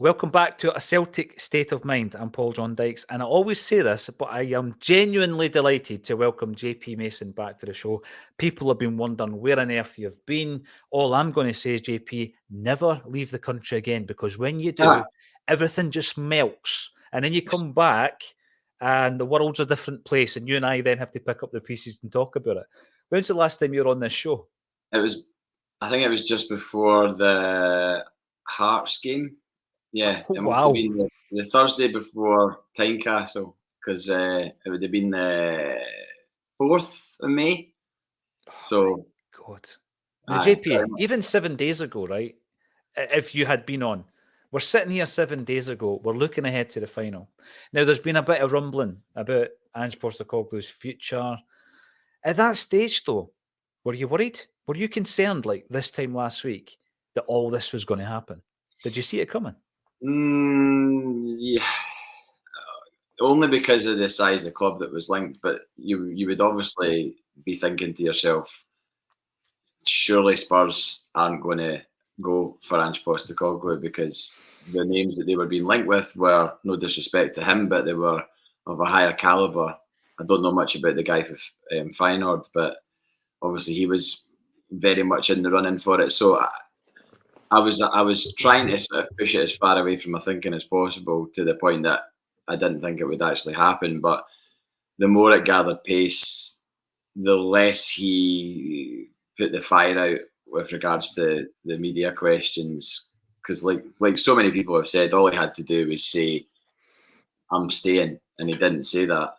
Welcome back to A Celtic State of Mind. I'm Paul John Dykes, and I always say this, but I am genuinely delighted to welcome JP Mason back to the show. People have been wondering where on earth you've been. All I'm going to say is, JP, never leave the country again, because when you do, everything just melts. And then you come back and the world's a different place, and you and I then have to pick up the pieces and talk about it. When's the last time you were on this show? I think it was just before the Hearts game. Yeah, Oh, it must have been the Thursday before Tynecastle, because it would have been the 4th of May. So, God. Now, JP, even 7 days ago, right, if you had been on, we're sitting here 7 days ago, we're looking ahead to the final. Now, there's been a bit of rumbling about Ange Postecoglou's future. At that stage, though, were you worried? Were you concerned, like this time last week, that all this was going to happen? Did you see it coming? Yeah, only because of the size of the club that was linked. But you would obviously be thinking to yourself, surely Spurs aren't going to go for Ange Postecoglou, because the names that they were being linked with were, no disrespect to him, but they were of a higher calibre. I don't know much about the guy for Feyenoord, but obviously he was very much in the running for it. So I was trying to sort of push it as far away from my thinking as possible, to the point that I didn't think it would actually happen. But the more it gathered pace, the less he put the fire out with regards to the media questions. Because like so many people have said, all he had to do was say, "I'm staying," and he didn't say that.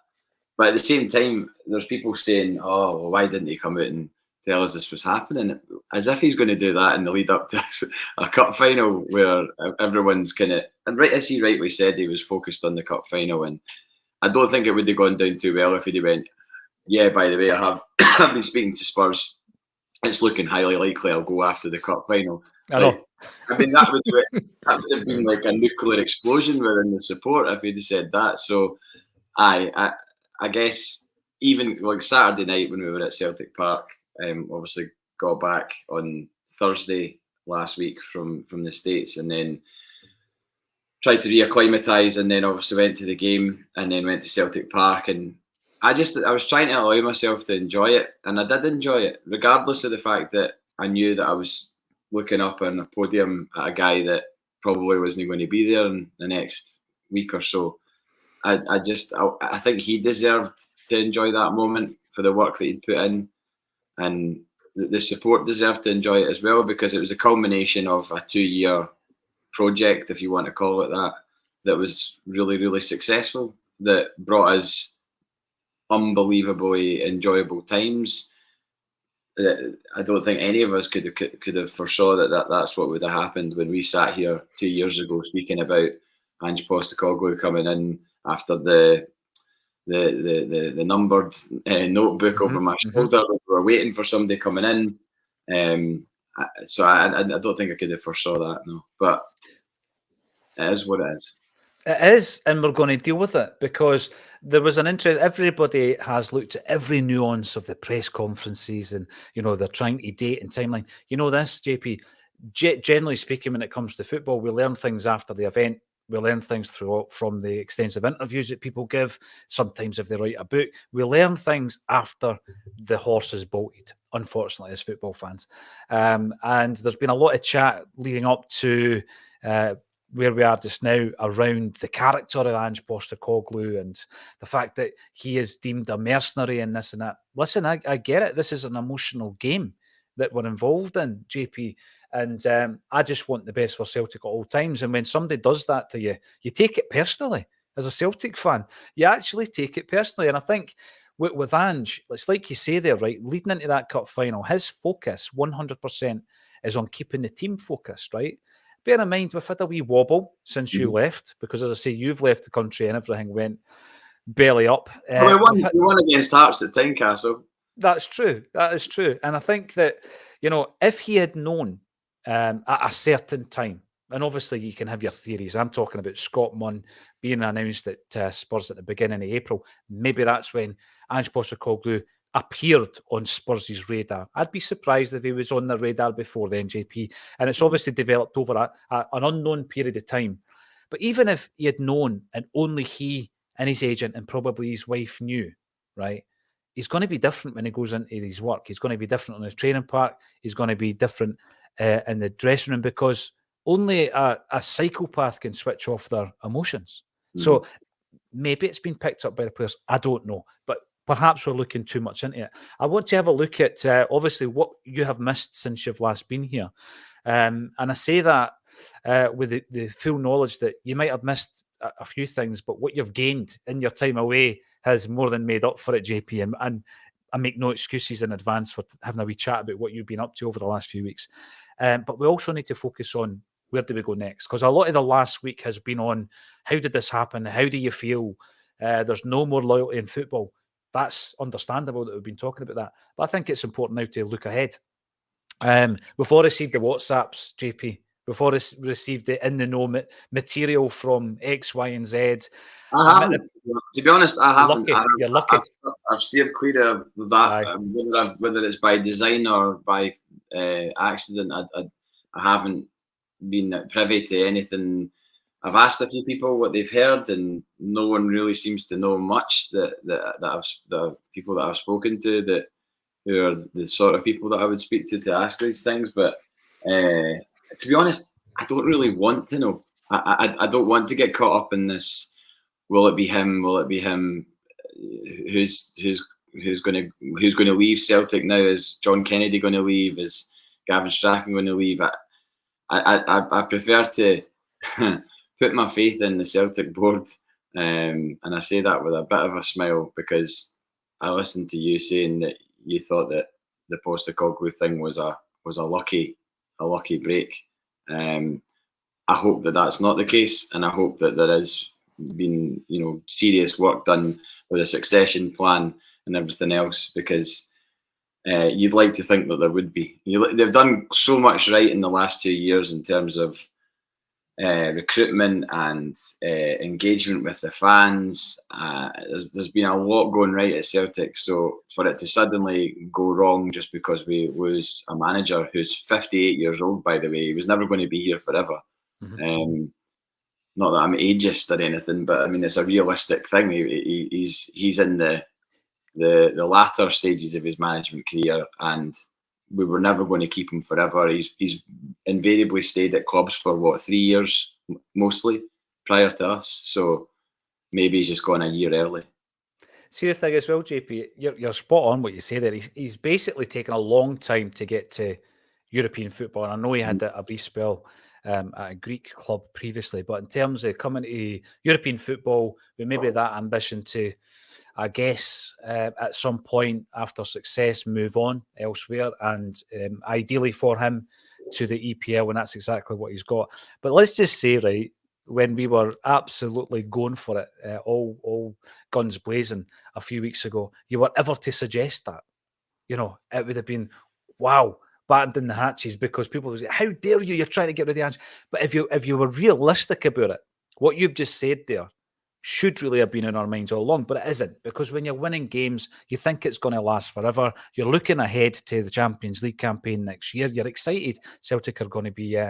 But at the same time, there's people saying, "Oh, well, why didn't he come out and tell us this was happening?" As if he's going to do that in the lead up to a cup final where everyone's kind of, and right as he rightly said, he was focused on the cup final. And I don't think it would have gone down too well if he'd went, "Yeah, by the way, I've been speaking to Spurs. It's looking highly likely I'll go after the cup final." I know. I mean, that would have been like a nuclear explosion within the support if he'd have said that. So I guess even like Saturday night when we were at Celtic Park, obviously got back on Thursday last week from the States, and then tried to reacclimatise, and then obviously went to the game, and then went to Celtic Park, and I was trying to allow myself to enjoy it, and I did enjoy it, regardless of the fact that I knew that I was looking up on a podium at a guy that probably wasn't going to be there in the next week or so. I think he deserved to enjoy that moment for the work that he'd put in, and the support deserved to enjoy it as well, because it was a culmination of a 2-year project, if you want to call it that was really, really successful, that brought us unbelievably enjoyable times. I don't think any of us could have foresaw that's what would have happened when we sat here 2 years ago speaking about Ange Postecoglou coming in after the numbered notebook over my shoulder. We were waiting for somebody coming in. So I don't think I could have foresaw that, no. But it is what it is. It is, and we're going to deal with it, because there was an interest. Everybody has looked at every nuance of the press conferences, and they're trying to date and timeline. You know this, JP. Generally speaking, when it comes to football, we learn things after the event. We learn things from the extensive interviews that people give. Sometimes if they write a book, we learn things after the horse is bolted, unfortunately, as football fans. And there's been a lot of chat leading up to where we are just now around the character of Ange Postecoglou and the fact that he is deemed a mercenary and this and that. Listen, I get it. This is an emotional game that we're involved in, JP. And I just want the best for Celtic at all times. And when somebody does that to you, you take it personally. As a Celtic fan, you actually take it personally. And I think with Ange, it's like you say there, right? Leading into that cup final, his focus 100% is on keeping the team focused, right? Bear in mind, we've had a wee wobble since you left, because as I say, you've left the country and everything went belly up. We won against Hearts at Tynecastle. That's true. That is true. And I think that, if he had known at a certain time, and obviously you can have your theories. I'm talking about Scott Munn being announced at Spurs at the beginning of April. Maybe that's when Ange Postecoglou appeared on Spurs' radar. I'd be surprised if he was on the radar before then, JP. And it's obviously developed over an unknown period of time. But even if he had known, and only he and his agent and probably his wife knew, right? He's going to be different when he goes into his work. He's going to be different on the training park. He's going to be different in the dressing room, because only a psychopath can switch off their emotions. So maybe it's been picked up by the players. I don't know, but perhaps we're looking too much into it. I want to have a look at obviously what you have missed since you've last been here. And I say that with the full knowledge that you might have missed a few things, but what you've gained in your time away has more than made up for it, JP. And I make no excuses in advance for having a wee chat about what you've been up to over the last few weeks. But we also need to focus on where do we go next? Because a lot of the last week has been on how did this happen? How do you feel? There's no more loyalty in football. That's understandable that we've been talking about that. But I think it's important now to look ahead. We've all received the WhatsApps, JP. We've all received the in-the-know material from X, Y, and Z. I haven't. To be honest, I haven't. You're lucky. I've steered clear of that, whether it's by design or by accident. I haven't been privy to anything. I've asked a few people what they've heard, and no one really seems to know much. The people that I've spoken to, who are the sort of people that I would speak to ask these things. But to be honest, I don't really want to know. I don't want to get caught up in this. Will it be him? Will it be him? Who's going to leave Celtic now? Is John Kennedy going to leave? Is Gavin Strachan going to leave? I prefer to put my faith in the Celtic board, and I say that with a bit of a smile, because I listened to you saying that you thought that the Postecoglou thing was a lucky break. I hope that that's not the case, and I hope that there has been serious work done with a succession plan and everything else, because you'd like to think that there would be. They've done so much right in the last 2 years in terms of recruitment and engagement with the fans. There's been a lot going right at Celtic, so for it to suddenly go wrong just because we lose a manager who's 58 years old, by the way, he was never going to be here forever. Not that I'm ageist or anything, but I mean it's a realistic thing. He's in the latter stages of his management career, and we were never going to keep him forever. He's invariably stayed at clubs for 3 years mostly prior to us, so maybe he's just gone a year early. See the thing as well, JP, you're spot on what you say there. He's basically taken a long time to get to European football, and I know he had a brief spell at a Greek club previously, but in terms of coming to European football with maybe that ambition to, I guess, at some point after success, move on elsewhere, and ideally for him to the EPL, and that's exactly what he's got. But let's just say, right, when we were absolutely going for it, all guns blazing a few weeks ago, you were ever to suggest that, it would have been, wow, battened in the hatches, because people would say, how dare you, you're trying to get rid of Ange. But if you were realistic about it, what you've just said there should really have been in our minds all along, but it isn't, because when you're winning games, you think it's going to last forever. You're looking ahead to the Champions League campaign next year. You're excited Celtic are going to be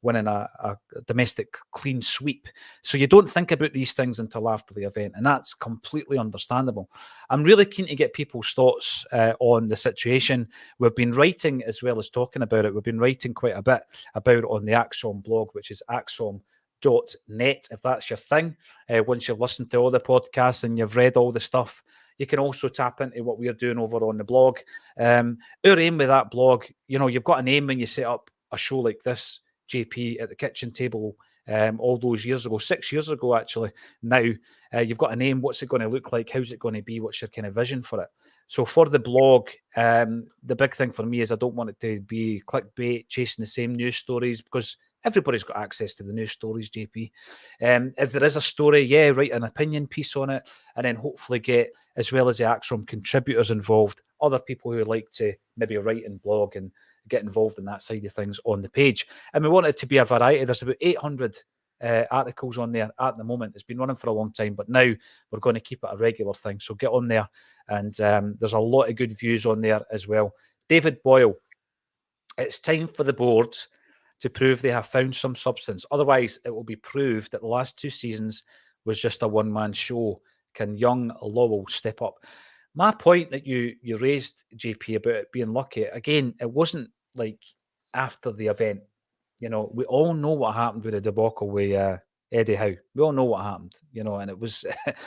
winning a domestic clean sweep. So you don't think about these things until after the event, and that's completely understandable. I'm really keen to get people's thoughts on the situation. We've been writing as well as talking about it. We've been writing quite a bit about it on the Acsom blog, which is Acsom.net, if that's your thing. Once you've listened to all the podcasts and you've read all the stuff, you can also tap into what we're doing over on the blog. Our aim with that blog, you've got an aim when you set up a show like this, JP, at the kitchen table all those years ago, 6 years ago actually. Now you've got an aim. What's it going to look like? How's it going to be? What's your kind of vision for it? So for the blog, the big thing for me is I don't want it to be clickbait, chasing the same news stories, because everybody's got access to the news stories, JP. If there is a story, write an opinion piece on it, and then hopefully get, as well as the Acsom contributors involved, other people who like to maybe write and blog and get involved in that side of things on the page. And we want it to be a variety. There's about 800 articles on there at the moment. It's been running for a long time, but now we're going to keep it a regular thing. So get on there, and there's a lot of good views on there as well. David Boyle, it's time for the board to prove they have found some substance. Otherwise, it will be proved that the last 2 seasons was just a one-man show. Can young Lowell step up? My point that you raised, JP, about it being lucky, again, it wasn't like after the event. You know, we all know what happened with the debacle with Eddie Howe. We all know what happened, you know, and it was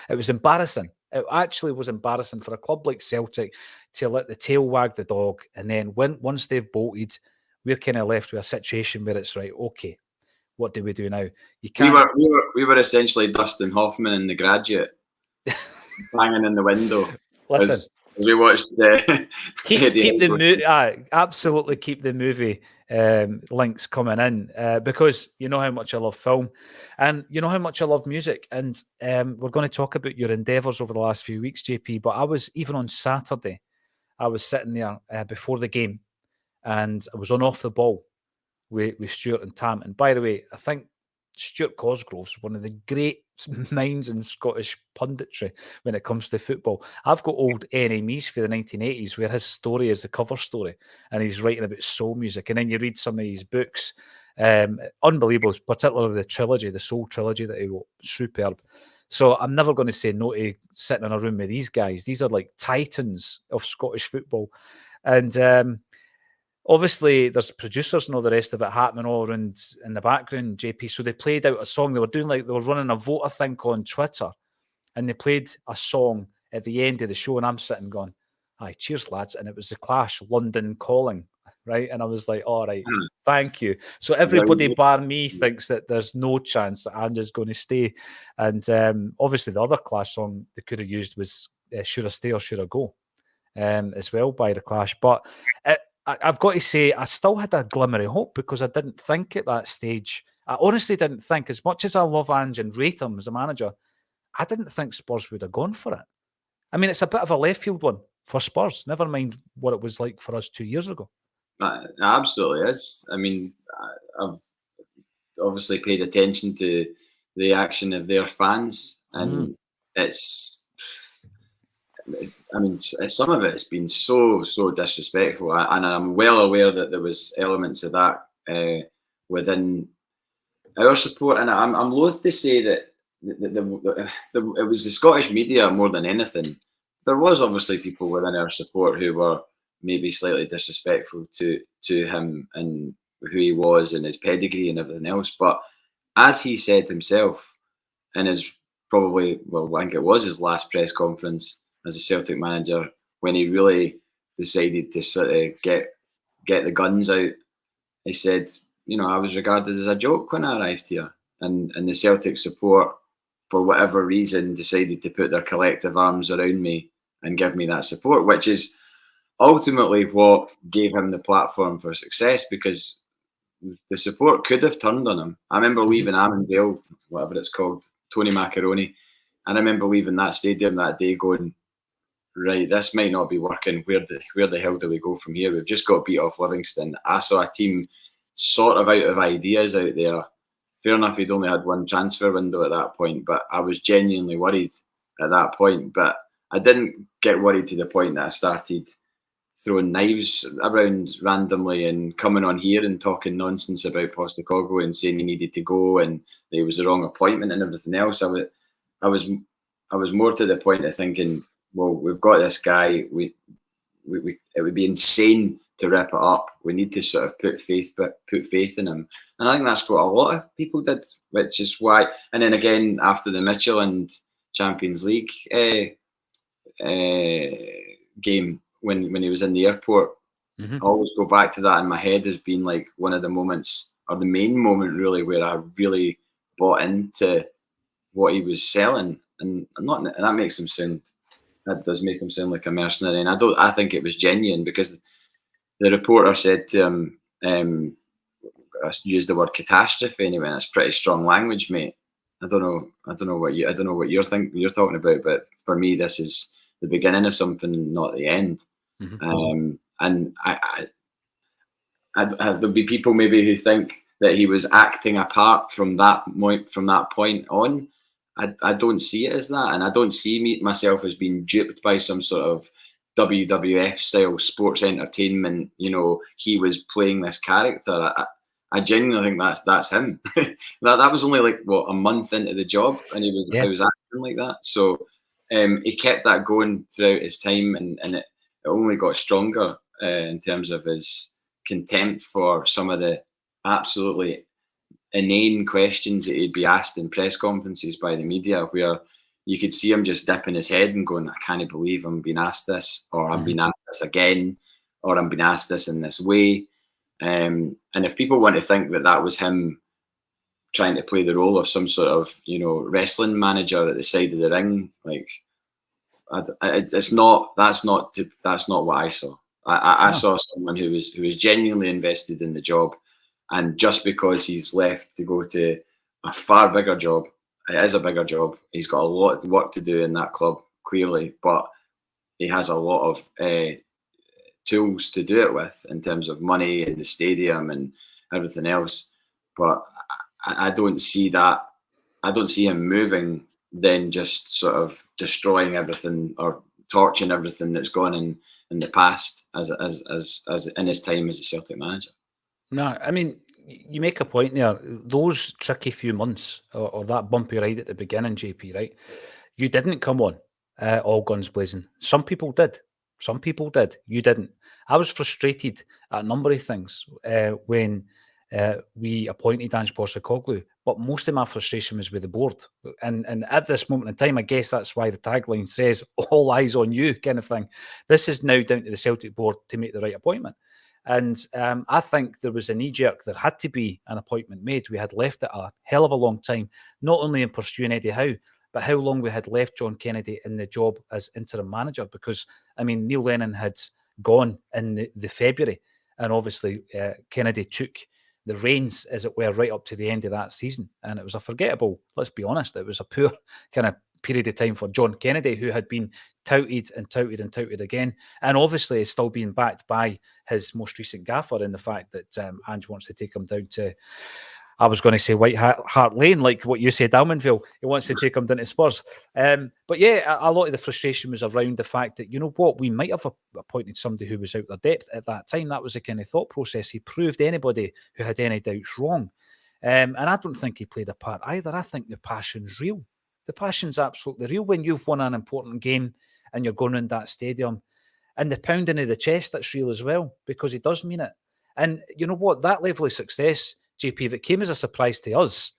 it was embarrassing. It actually was embarrassing for a club like Celtic to let the tail wag the dog, and then once they've bolted, we're kind of left with a situation where it's right. Okay, what do we do now? You can't. We were essentially Dustin Hoffman in The Graduate, banging in the window. Listen, as we watched. keep the movie. Absolutely keep the movie links coming in because you know how much I love film, and you know how much I love music, and we're going to talk about your endeavours over the last few weeks, JP. But I was even on Saturday, I was sitting there before the game, and I was on Off the Ball with Stuart and Tam. And by the way, I think Stuart Cosgrove's one of the great minds in Scottish punditry when it comes to football. I've got old NMEs for the 1980s where his story is the cover story and he's writing about soul music. And then you read some of his books, unbelievable, particularly the trilogy, the soul trilogy that he wrote, superb. So I'm never going to say no to sitting in a room with these guys. These are like titans of Scottish football. And obviously, there's producers and all the rest of it happening all around in the background, JP. So they played out a song. They were doing like they were running a vote, I think, on Twitter. And they played a song at the end of the show. And I'm sitting going, "Aye, cheers, lads." And it was The Clash, London Calling, right? And I was like, all right, thank you. So everybody bar me thinks that there's no chance that Ange is going to stay. And obviously, the other Clash song they could have used was Should I Stay or Should I Go as well by The Clash. But I've got to say, I still had a glimmer of hope because I didn't think at that stage. I honestly didn't think, as much as I love Ange and rate him as a manager, I didn't think Spurs would have gone for it. I mean, it's a bit of a left field one for Spurs. Never mind what it was like for us 2 years ago. It absolutely is. I mean, I've obviously paid attention to the reaction of their fans, and it's. I mean, some of it has been so disrespectful, and I'm well aware that there was elements of that within our support. And I'm loath to say that it was the Scottish media more than anything. There was obviously people within our support who were maybe slightly disrespectful to him and who he was and his pedigree and everything else. But as he said himself in his I think it was his last press conference as a Celtic manager, when he really decided to sort of get the guns out, he said, you know, I was regarded as a joke when I arrived here. And the Celtic support, for whatever reason, decided to put their collective arms around me and give me that support, which is ultimately what gave him the platform for success, because the support could have turned on him. I remember leaving Armandale, whatever it's called, Tony Macaroni, and I remember leaving that stadium that day going, right, this might not be working. Where the hell do we go from here? We've just got beat off Livingston. I saw a team sort of out of ideas out there. Fair enough, he'd only had one transfer window at that point, but I was genuinely worried at that point. But I didn't get worried to the point that I started throwing knives around randomly and coming on here and talking nonsense about Postecoglou and saying he needed to go and that he was the wrong appointment and everything else. I was more to the point of thinking, well, we've got this guy. It would be insane to rip it up. We need to sort of put faith in him, and I think that's what a lot of people did, which is why. And then again, after the Midtjylland Champions League game, when he was in the airport, I always go back to that in my head as being like one of the moments, or the main moment, really, where I really bought into what he was selling, and that makes him sound. That does make him sound like a mercenary, and I think it was genuine, because the reporter said to him, I used the word catastrophe anyway. That's pretty strong language, mate. I don't know what you're talking about, but for me, this is the beginning of something, not the end. And there'll be people maybe who think that he was acting a part from that point on. I don't see it as that, and I don't see myself as being duped by some sort of WWF style sports entertainment. You know, he was playing this character. I genuinely think that's him. that was only like what, a month into the job, and he was acting like that. So he kept that going throughout his time, and it only got stronger in terms of his contempt for some of the absolutely inane questions that he'd be asked in press conferences by the media, where you could see him just dipping his head and going, I can't believe I'm being asked this, or I'm being asked this again, or I'm being asked this in this way. And if people want to think that was him trying to play the role of some sort of, wrestling manager at the side of the ring, like, it's not. That's not what I saw. I saw someone who was genuinely invested in the job, and just because he's left to go to a far bigger job, it is a bigger job. He's got a lot of work to do in that club, clearly, but he has a lot of tools to do it with in terms of money and the stadium and everything else. But I don't see that. I don't see him moving, then just sort of destroying everything or torching everything that's gone in the past as in his time as a Celtic manager. No, I mean, you make a point there. Those tricky few months or that bumpy ride at the beginning, JP, right? You didn't come on all guns blazing. Some people did. You didn't. I was frustrated at a number of things when we appointed Ange Postecoglou, but most of my frustration was with the board. And at this moment in time, I guess that's why the tagline says all eyes on you kind of thing. This is now down to the Celtic board to make the right appointment. And I think there was a knee-jerk. There had to be an appointment made. We had left it a hell of a long time, not only in pursuing Eddie Howe, but how long we had left John Kennedy in the job as interim manager. Because, I mean, Neil Lennon had gone in the February, and obviously Kennedy took the reins, as it were, right up to the end of that season. And it was a forgettable, let's be honest, it was a poor kind of period of time for John Kennedy, who had been touted again. And obviously is still being backed by his most recent gaffer in the fact that Ange wants to take him down to, I was going to say White Hart Lane, like what you said, Almondville. He wants to take him down to Spurs. But yeah, a lot of the frustration was around the fact that, you know what, we might have appointed somebody who was out their depth at that time. That was the kind of thought process. He proved anybody who had any doubts wrong. And I don't think he played a part either. I think the passion's real. The passion's absolutely real when you've won an important game and you're going around that stadium. And the pounding of the chest, that's real as well, because he does mean it. And you know what? That level of success, JP, if it came as a surprise to us,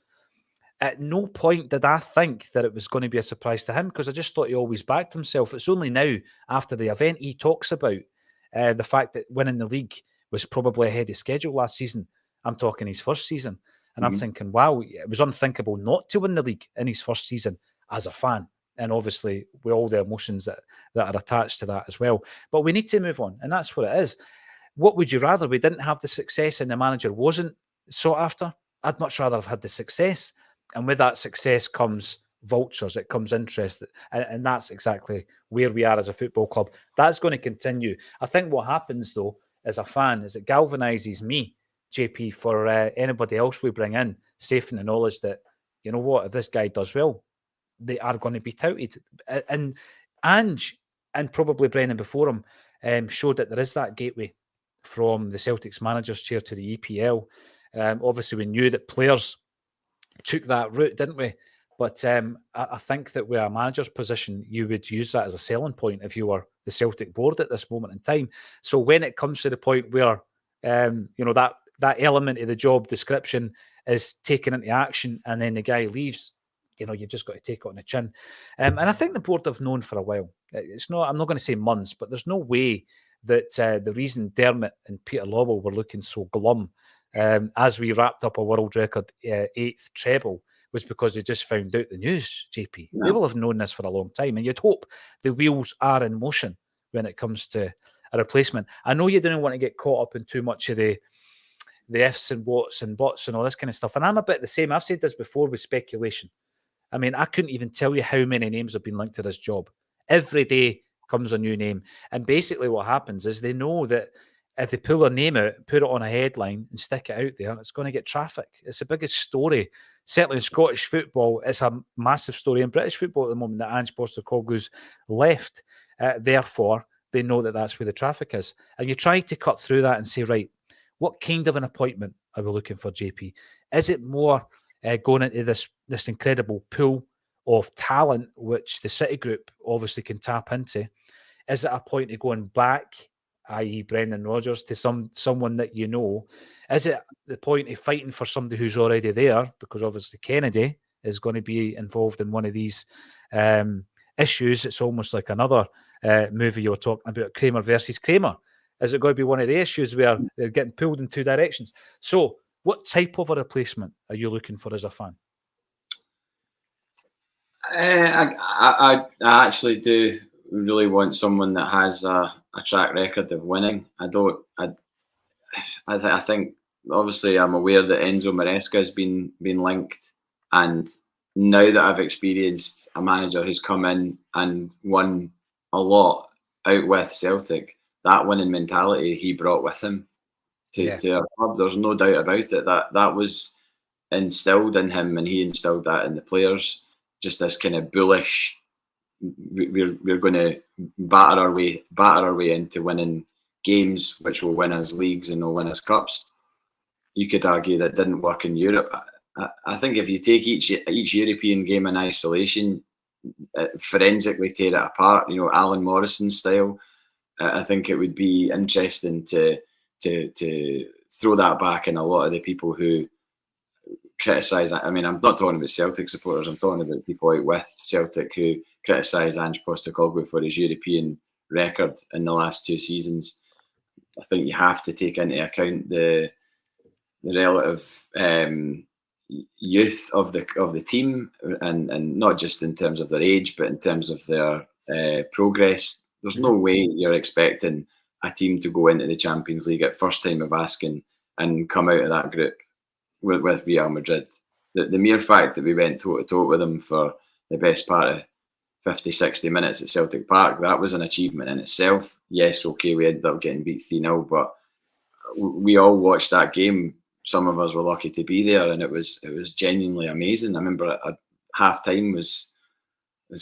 at no point did I think that it was going to be a surprise to him, because I just thought he always backed himself. It's only now, after the event, he talks about the fact that winning the league was probably ahead of schedule last season. I'm talking his first season. And I'm thinking, wow, it was unthinkable not to win the league in his first season as a fan. And obviously, with all the emotions that are attached to that as well. But we need to move on, and that's what it is. What would you rather? We didn't have the success and the manager wasn't sought after. I'd much rather have had the success. And with that success comes vultures, it comes interest. And that's exactly where we are as a football club. That's going to continue. I think what happens, though, as a fan, is it galvanises me, JP, for anybody else we bring in, safe in the knowledge that, you know what, if this guy does well, they are going to be touted. And Ange, and probably Brennan before him, showed that there is that gateway from the Celtics manager's chair to the EPL. Obviously, we knew that players took that route, didn't we? But I think that with a manager's position, you would use that as a selling point if you were the Celtic board at this moment in time. So when it comes to the point where, that element of the job description is taken into action and then the guy leaves, you've just got to take it on the chin. And I think the board have known for a while. I'm not going to say months, but there's no way that the reason Dermot and Peter Lawwell were looking so glum as we wrapped up a world record 8th treble was because they just found out the news, JP. Yeah. They will have known this for a long time, and you'd hope the wheels are in motion when it comes to a replacement. I know you didn't want to get caught up in too much of the ifs and whats and buts and all this kind of stuff, and I'm a bit the same. I've said this before with speculation. I mean, I couldn't even tell you how many names have been linked to this job. Every day comes a new name, and basically what happens is they know that if they pull a name out, put it on a headline and stick it out there, it's going to get traffic. It's the biggest story, certainly in Scottish football. It's a massive story in British football at the moment that Ange Postecoglou's left. Therefore, they know that that's where the traffic is. And you try to cut through that and say, right, what kind of an appointment are we looking for, JP? Is it more going into this incredible pool of talent, which the City Group obviously can tap into? Is it a point of going back, i.e. Brendan Rodgers, to someone that you know? Is it the point of fighting for somebody who's already there? Because obviously Kennedy is going to be involved in one of these issues. It's almost like another movie you were talking about, Kramer versus Kramer. Is it going to be one of the issues where they're getting pulled in two directions? So what type of a replacement are you looking for as a fan? I actually do really want someone that has a track record of winning. I think obviously I'm aware that Enzo Maresca has been linked, and now that I've experienced a manager who's come in and won a lot out with Celtic, that winning mentality he brought with him to our club. There's no doubt about it. That was instilled in him, and he instilled that in the players. Just this kind of bullish. We're going to batter our way into winning games, which will win us leagues and will win us cups. You could argue that didn't work in Europe. I think if you take each European game in isolation, forensically tear it apart, Alan Morrison style, I think it would be interesting to throw that back in a lot of the people who criticise. I mean, I'm not talking about Celtic supporters. I'm talking about people out with Celtic who criticise Ange Postecoglou for his European record in the last 2 seasons. I think you have to take into account the relative youth of the team, and not just in terms of their age, but in terms of their progress. There's no way you're expecting a team to go into the Champions League at first time of asking and come out of that group with Real Madrid. The mere fact that we went toe-to-toe with them for the best part of 50, 60 minutes at Celtic Park, that was an achievement in itself. Yes, okay, we ended up getting beat 3-0, but we all watched that game. Some of us were lucky to be there, and it was genuinely amazing. I remember at half-time was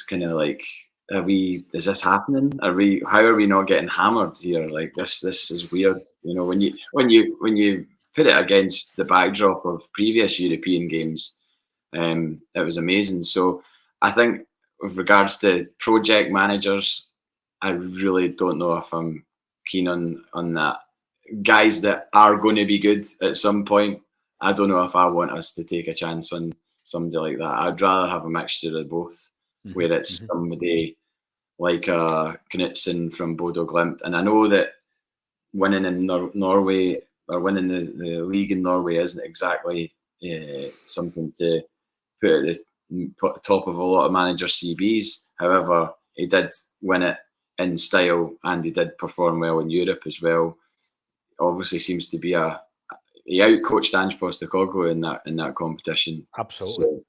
kind of like, is this happening? How are we not getting hammered here? Like this is weird. When you put it against the backdrop of previous European games, it was amazing. So I think with regards to project managers, I really don't know if I'm keen on that. Guys that are going to be good at some point, I don't know if I want us to take a chance on somebody like that. I'd rather have a mixture of both, where it's somebody like Knutsen from Bodo Glimt. And I know that winning in Norway, or winning the league in Norway, isn't exactly something to put at the top of a lot of managers' CVs. However, he did win it in style, and he did perform well in Europe as well. Obviously seems to be he outcoached Ange Postecoglou in that competition. Absolutely.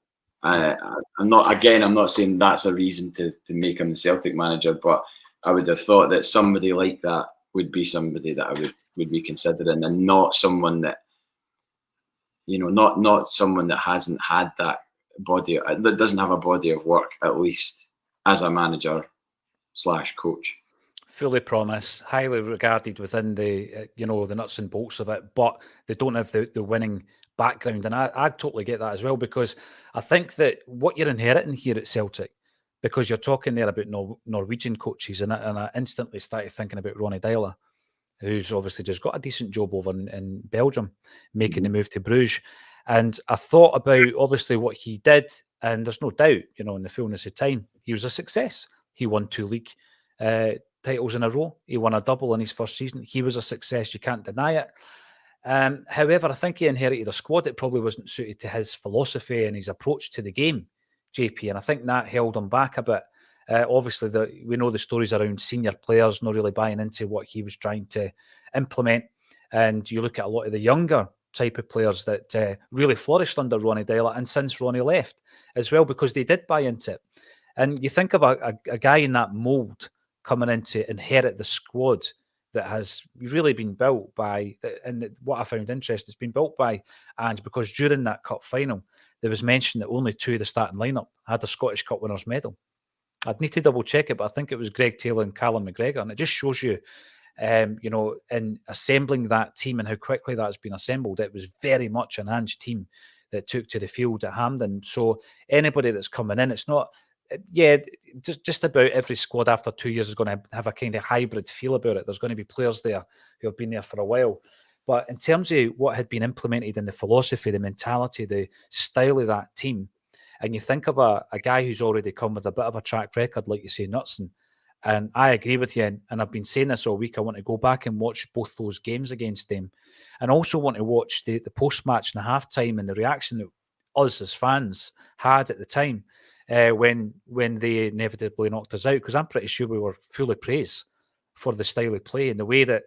So I'm not saying that's a reason to make him the Celtic manager, but I would have thought that somebody like that would be somebody that I would be considering, and not someone that not someone that hasn't had that body, that doesn't have a body of work, at least as a manager / coach. Fully promise, highly regarded within the the nuts and bolts of it, but they don't have the winning background, and I totally get that as well, because I think that what you're inheriting here at Celtic, because you're talking there about Norwegian coaches, and I instantly started thinking about Ronny Deila, who's obviously just got a decent job over in Belgium, making the move to Bruges. And I thought about obviously what he did, and there's no doubt, in the fullness of time, he was a success. He won 2 league titles in a row. He won a double in his first season. He was a success. You can't deny it. However, I think he inherited a squad that probably wasn't suited to his philosophy and his approach to the game, JP, and I think that held him back a bit. Obviously, we know the stories around senior players not really buying into what he was trying to implement, and you look at a lot of the younger type of players that really flourished under Ronny Deila, and since Ronny left as well, because they did buy into it. And you think of a guy in that mould coming in to inherit the squad that has really been built by, and what I found interesting, it's been built by Ange, because during that cup final, there was mention that only 2 of the starting lineup had a Scottish Cup winners medal. I'd need to double check it, but I think it was Greg Taylor and Callum McGregor, and it just shows you you know, in assembling that team and how quickly that's been assembled, it was very much an Ange team that took to the field at Hampden. So anybody that's coming in, it's not, yeah, just about every squad after 2 years is going to have a kind of hybrid feel about it. There's going to be players there who have been there for a while. But in terms of what had been implemented in the philosophy, the mentality, the style of that team, and you think of a guy who's already come with a bit of a track record, like you say, Knutson, and I agree with you, and I've been saying this all week, I want to go back and watch both those games against them, and also want to watch the post-match and the half-time and the reaction that us as fans had at the time when they inevitably knocked us out, because I'm pretty sure we were full of praise for the style of play and the way that,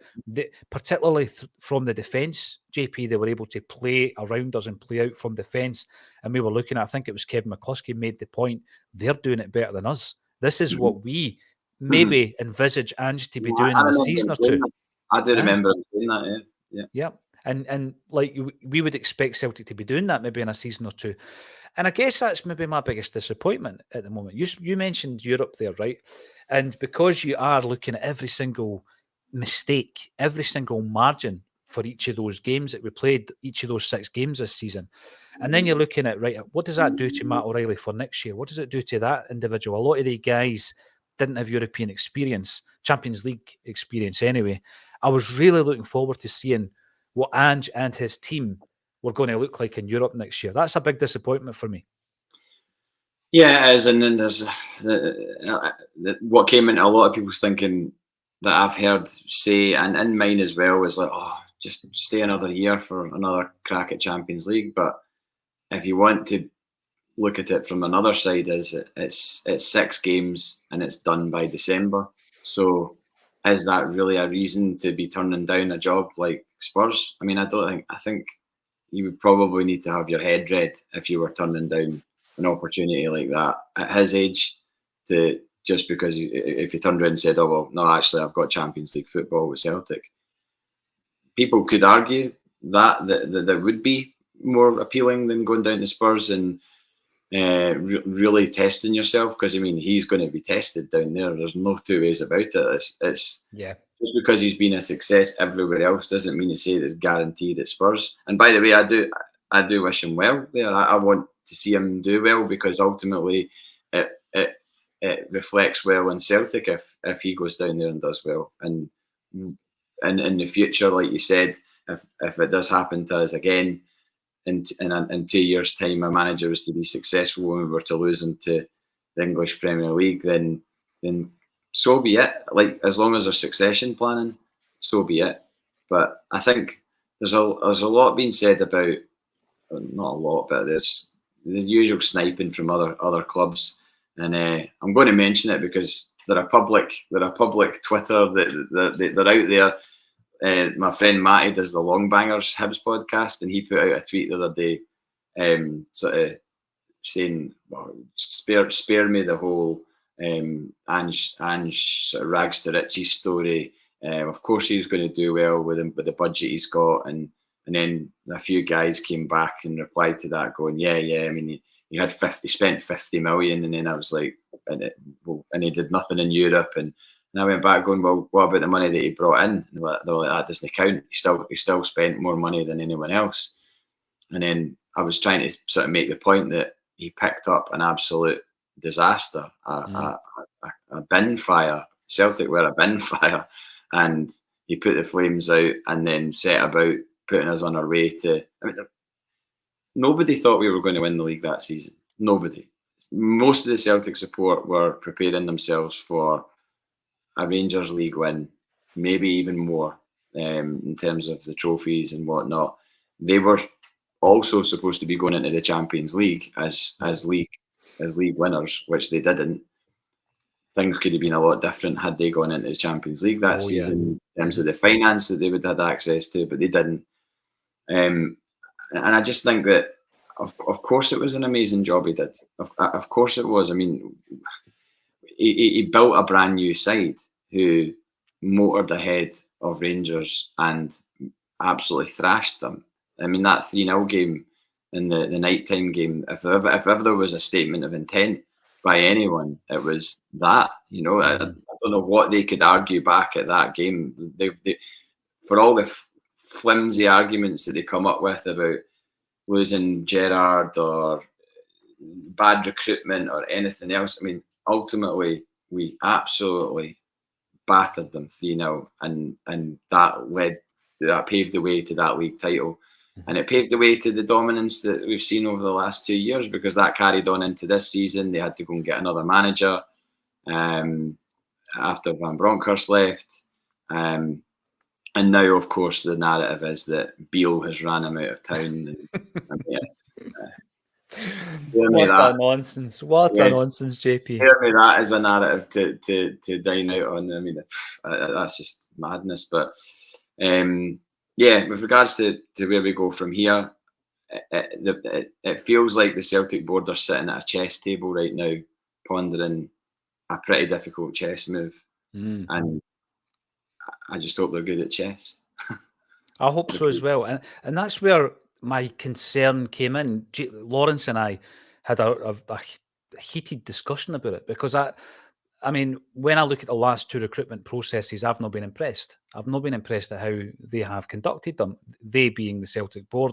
particularly from the defence, JP, they were able to play around us and play out from defence. And we were looking at, I think it was Kevin McCluskey made the point, they're doing it better than us. This is what we maybe envisage Ange to be doing in a season or two. I do remember doing that, yeah. Yeah. And like we would expect Celtic to be doing that maybe in a season or two. And I guess that's maybe my biggest disappointment at the moment. You mentioned Europe there, right? And because you are looking at every single mistake, every single margin for each of those games that we played, each of those 6 games this season, and then you're looking at, right, what does that do to Matt O'Reilly for next year? What does it do to that individual? A lot of the guys didn't have European experience, Champions League experience anyway. I was really looking forward to seeing what Ange and his team were going to look like in Europe next year. That's a big disappointment for me. Yeah, it is, and then there's what came into a lot of people's thinking that I've heard say, and in mine as well, is like, oh, just stay another year for another crack at Champions League. But if you want to look at it from another side, is it's 6 games and it's done by December. So is that really a reason to be turning down a job like Spurs? I mean, I think you would probably need to have your head read if you were turning down an opportunity like that at his age, to just because if you turned around and said, oh, well, no, actually, I've got Champions League football with Celtic. People could argue that would be more appealing than going down to Spurs and really testing yourself, because, I mean, he's going to be tested down there. There's no 2 ways about it. It's just because he's been a success everywhere else doesn't mean to say that it's guaranteed at Spurs. And by the way, I do wish him well there. I want to see him do well, because ultimately it reflects well on Celtic if he goes down there and does well. And in the future, like you said, if it does happen to us again in 2 years' time, a manager was to be successful when we were to lose him to the English Premier League, then so be it. Like, as long as there's succession planning, so be it. But I think there's a lot being said about, not a lot, but there's the usual sniping from other clubs, and I'm going to mention it because they're a public Twitter that they're out there. My friend Matty does the Long Bangers Hibs podcast, and he put out a tweet the other day, sort of saying, well, spare me the whole Ange sort of rags to riches story. Of course, he's going to do well with the budget he's got, and then a few guys came back and replied to that, going, yeah. I mean, he spent 50 million, and then I was like, and he did nothing in Europe, and I went back going, well, what about the money that he brought in? And they were like, that doesn't count. He still spent more money than anyone else. And then I was trying to sort of make the point that he picked up an absolute disaster, a bin fire. Celtic were a bin fire, and he put the flames out and then set about putting us on our way to. I mean, nobody thought we were going to win the league that season. Nobody. Most of the Celtic support were preparing themselves for a Rangers League win, maybe even more, in terms of the trophies and whatnot. They were also supposed to be going into the Champions League as league winners, which they didn't. Things could have been a lot different had they gone into the Champions League that season, in terms of the finance that they would have had access to, but they didn't. And I just think that, of course, it was an amazing job he did. Of course it was. I mean, he built a brand new side who motored ahead of Rangers and absolutely thrashed them. I mean, that 3-0 game in the nighttime game, if ever there was a statement of intent by anyone, it was that. You know, don't know what they could argue back at that game. They for all the flimsy arguments that they come up with about losing Gerrard or bad recruitment or anything else. I mean, ultimately, we absolutely battered them 3-0, and that paved the way to that league title. And it paved the way to the dominance that we've seen over the last 2 years, because that carried on into this season. They had to go and get another manager after Van Bronckhorst left. And now, of course, the narrative is that Beale has ran him out of town. What a nonsense. What a nonsense, JP. Hear me that as a narrative to dine out on. I mean, that's just madness. But with regards to where we go from here, it feels like the Celtic board are sitting at a chess table right now, pondering a pretty difficult chess move. And I just hope they're good at chess. I hope so as well. And that's where my concern came in. Lawrence and I had a heated discussion about it, because I mean, when I look at the last 2 recruitment processes, I've not been impressed. I've not been impressed at how they have conducted them, they being the Celtic board.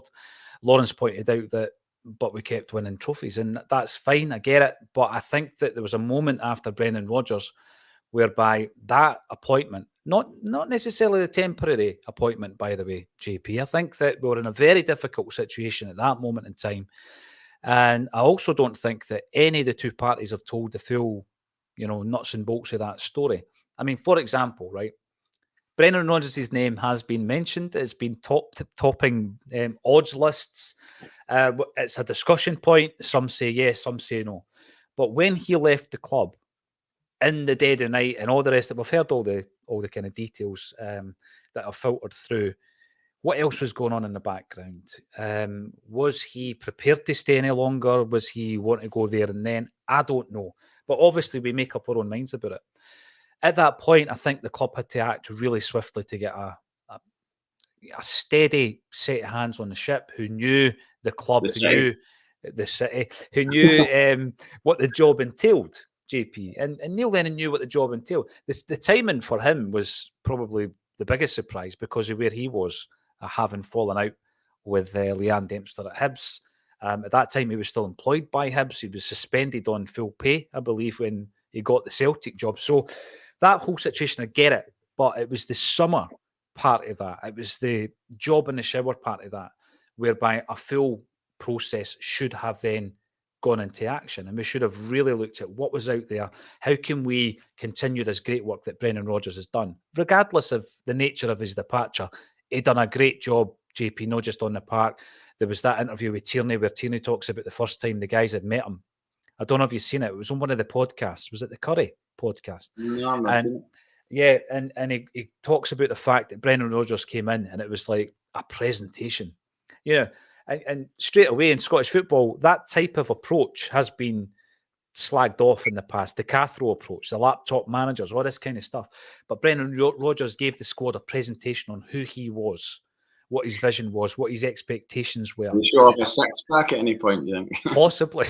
Lawrence pointed out that, but we kept winning trophies, and that's fine, I get it. But I think that there was a moment after Brendan Rodgers whereby that appointment, not necessarily the temporary appointment, by the way, JP, I think that we were in a very difficult situation at that moment in time. And I also don't think that any of the 2 parties have told the full, nuts and bolts of that story. I mean, for example, right, Brendan Rodgers' name has been mentioned. It's been topping odds lists. It's a discussion point. Some say yes, some say no. But when he left the club in the dead of night and all the rest of it, we've heard all the kind of details that have filtered through. What else was going on in the background? Was he prepared to stay any longer? Was he wanting to go there and then? I don't know. But obviously we make up our own minds about it. At that point, I think the club had to act really swiftly to get a steady set of hands on the ship who knew the club, who knew the city, who knew what the job entailed, JP. And Neil Lennon knew what the job entailed. The timing for him was probably the biggest surprise because of where he was, having fallen out with Leanne Dempster at Hibs. At that time, he was still employed by Hibs. He was suspended on full pay, I believe, when he got the Celtic job. So that whole situation, I get it. But it was the summer part of that. It was the job in the shower part of that, whereby a full process should have then gone into action. And we should have really looked at what was out there. How can we continue this great work that Brendan Rodgers has done? Regardless of the nature of his departure, he done a great job, JP, not just on the park. There was that interview with Tierney where Tierney talks about the first time the guys had met him. I don't know if you've seen it. It was on one of the podcasts. Was it the Curry podcast? No, I'm not seen it. Yeah, and he talks about the fact that Brendan Rodgers came in and it was like a presentation. Yeah, and straight away in Scottish football, that type of approach has been slagged off in the past. The Cathro approach, the laptop managers, all this kind of stuff. But Brendan Rodgers gave the squad a presentation on who he was, what his vision was, what his expectations were. Can you show off a six-pack at any point, do you think? Possibly.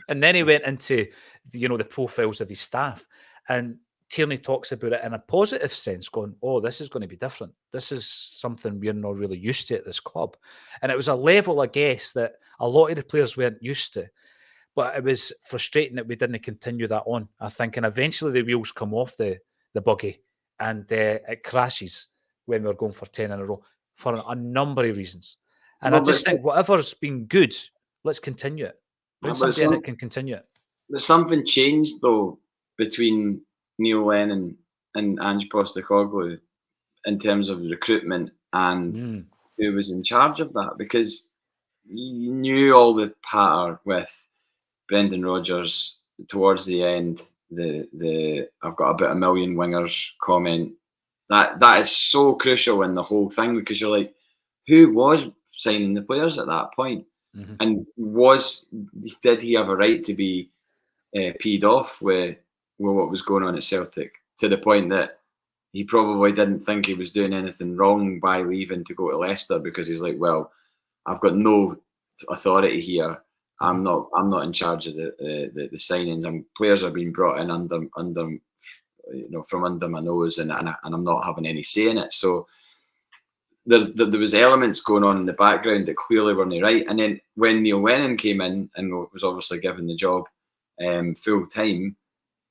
And then he went into, the profiles of his staff. And Tierney talks about it in a positive sense, going, oh, this is going to be different. This is something we're not really used to at this club. And it was a level, I guess, that a lot of the players weren't used to. But it was frustrating that we didn't continue that on, I think. And eventually the wheels come off the buggy and it crashes when we're going for 10 in a row for a number of reasons. And I just think whatever's been good, let's continue it. Somebody can continue it. But something changed, though, between Neil Lennon and Ange Postecoglou in terms of recruitment and who was in charge of that, because you knew all the patter with Brendan Rodgers towards the end, the I've got about 1 million wingers comment. That is so crucial in the whole thing, because you're like, who was signing the players at that point? Mm-hmm. And did he have a right to be peed off with what was going on at Celtic, to the point that he probably didn't think he was doing anything wrong by leaving to go to Leicester, because he's like, well, I've got no authority here. I'm not in charge of the signings. Players are being brought in under from under my nose, and I'm not having any say in it. So there was elements going on in the background that clearly weren't right. And then when Neil Lennon came in and was obviously given the job full time,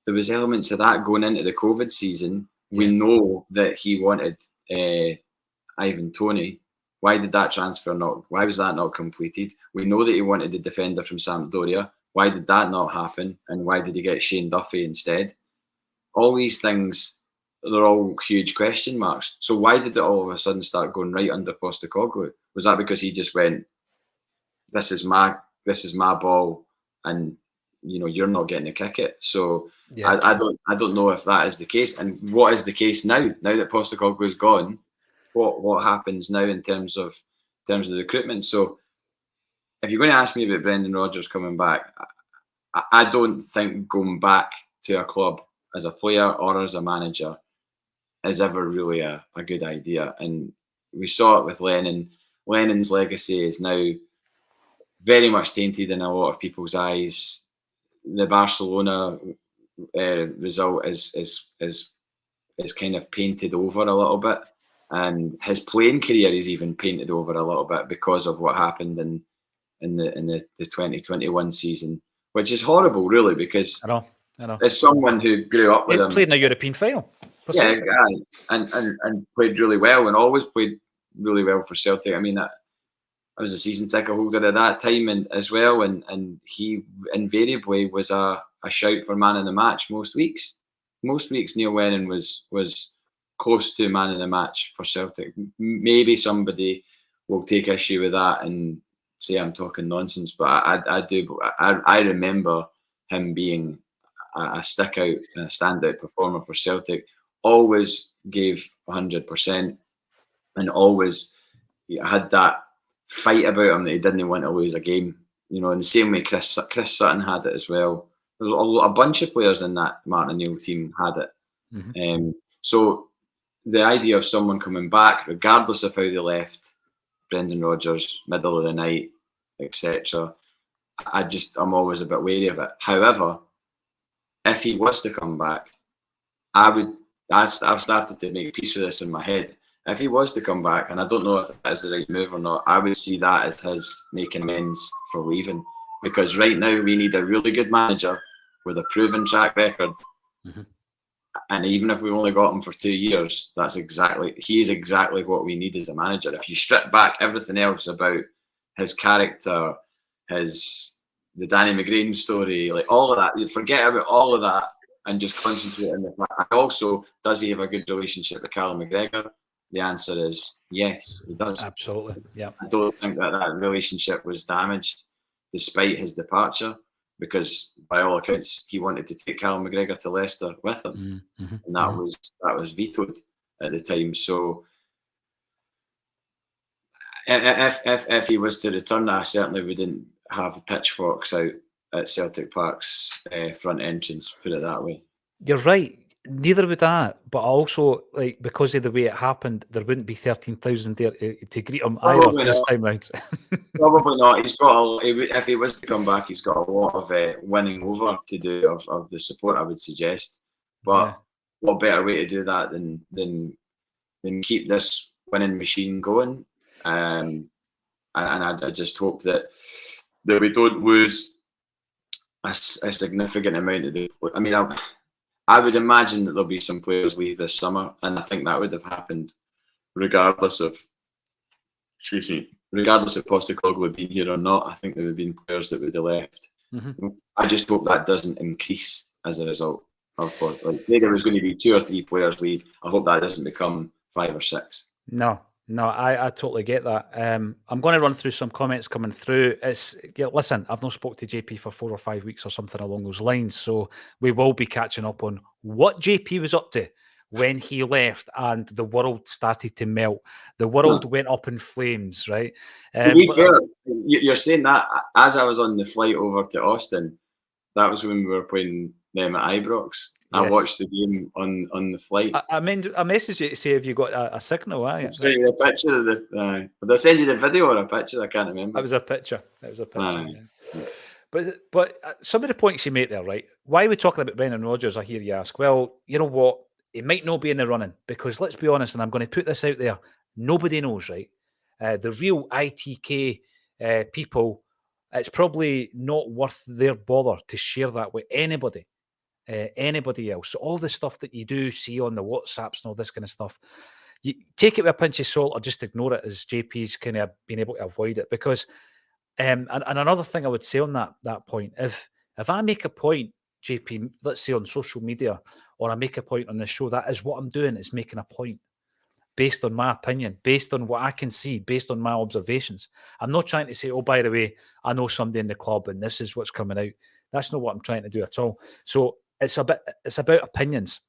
there was elements of that going into the COVID season. Yeah. We know that he wanted Ivan Toney. Why did that transfer why was that not completed? We know that he wanted the defender from Sampdoria. Why did that not happen? And why did he get Shane Duffy instead? All these things, they're all huge question marks. So why did it all of a sudden start going right under Postecoglou? Was that because he just went, this is my ball, and you're not getting a kick it? So yeah. I don't know if that is the case. And what is the case now? Now that Postecoglou's gone, what happens now in terms of the recruitment? So if you're going to ask me about Brendan Rodgers coming back, I don't think going back to a club as a player or as a manager is ever really a good idea. And we saw it with Lennon. Lennon's legacy is now very much tainted in a lot of people's eyes. The Barcelona result is kind of painted over a little bit, and his playing career is even painted over a little bit because of what happened in the 2021 season, which is horrible, really, because I know. As someone who grew up with him, played in a European final. Yeah, and played really well, and always played really well for Celtic. I mean, I was a season ticket holder at that time, and as well, and he invariably was a shout for man of the match most weeks. Most weeks, Neil Lennon was close to man of the match for Celtic. Maybe somebody will take issue with that and say I'm talking nonsense, but I remember him being a stick out and a standout performer for Celtic. Always gave 100% and always had that fight about him that he didn't want to lose a game. In the same way Chris Sutton had it as well. There was a bunch of players in that Martin O'Neill team had it. Mm-hmm. So the idea of someone coming back, regardless of how they left, Brendan Rodgers, middle of the night, etc., I'm always a bit wary of it. However, if he was to come back, I've started to make peace with this in my head. If he was to come back, and I don't know if that is the right move or not, I would see that as his making amends for leaving. Because right now we need a really good manager with a proven track record. Mm-hmm. And even if we've only got him for 2 years, he is exactly what we need as a manager. If you strip back everything else about his character, the Danny McGrain story, like all of that, you forget about all of that and just concentrate on the fact. And also, does he have a good relationship with Callum McGregor? The answer is yes, he does. Absolutely, yeah. I don't think that relationship was damaged despite his departure, because by all accounts, he wanted to take Callum McGregor to Leicester with him, mm-hmm. and that was vetoed at the time. So if he was to return, I certainly wouldn't have pitchforks out at Celtic Park's front entrance, put it that way. You're right. Neither would I, but also, like, because of the way it happened, there wouldn't be 13,000 there to greet him either this time round. Probably not. If he was to come back, he's got a lot of winning over to do of the support, I would suggest. But what better way to do that than keep this winning machine going? And I just hope that we don't lose a significant amount of the. I mean, I would imagine that there'll be some players leave this summer, and I think that would have happened regardless of Postecoglou being here or not. I think there would have been players that would have left. Mm-hmm. I just hope that doesn't increase as a result of, like, say there was going to be 2 or 3 players leave. I hope that doesn't become 5 or 6. No, I totally get that. I'm going to run through some comments coming through. Listen, I've not spoke to JP for 4 or 5 weeks or something along those lines, so we will be catching up on what JP was up to when he left and the world started to melt. The world went up in flames, right? To be fair, you're saying that as I was on the flight over to Austin, that was when we were playing them at Ibrox. I watched the game on the flight. I messaged you to say if you got a signal. Send you a picture of the. Did I send you the video or a picture? I can't remember. It was a picture. Yeah. But some of the points you make there, right? Why are we talking about Brendan Rodgers? I hear you ask. Well, you know what? He might not be in the running because let's be honest, and I'm going to put this out there. Nobody knows, right? The real ITK people, it's probably not worth their bother to share that with anybody else. So all the stuff that you do see on the WhatsApps and all this kind of stuff, you take it with a pinch of salt or just ignore it, as JP's kind of been able to avoid it. Because and another thing I would say on that point, if I make a point, JP, let's say on social media, or I make a point on the show, that is what I'm doing, is making a point based on my opinion, based on what I can see, based on my observations. I'm not trying to say, oh, by the way, I know somebody in the club and this is what's coming out. That's not what I'm trying to do at all. So it's about opinions.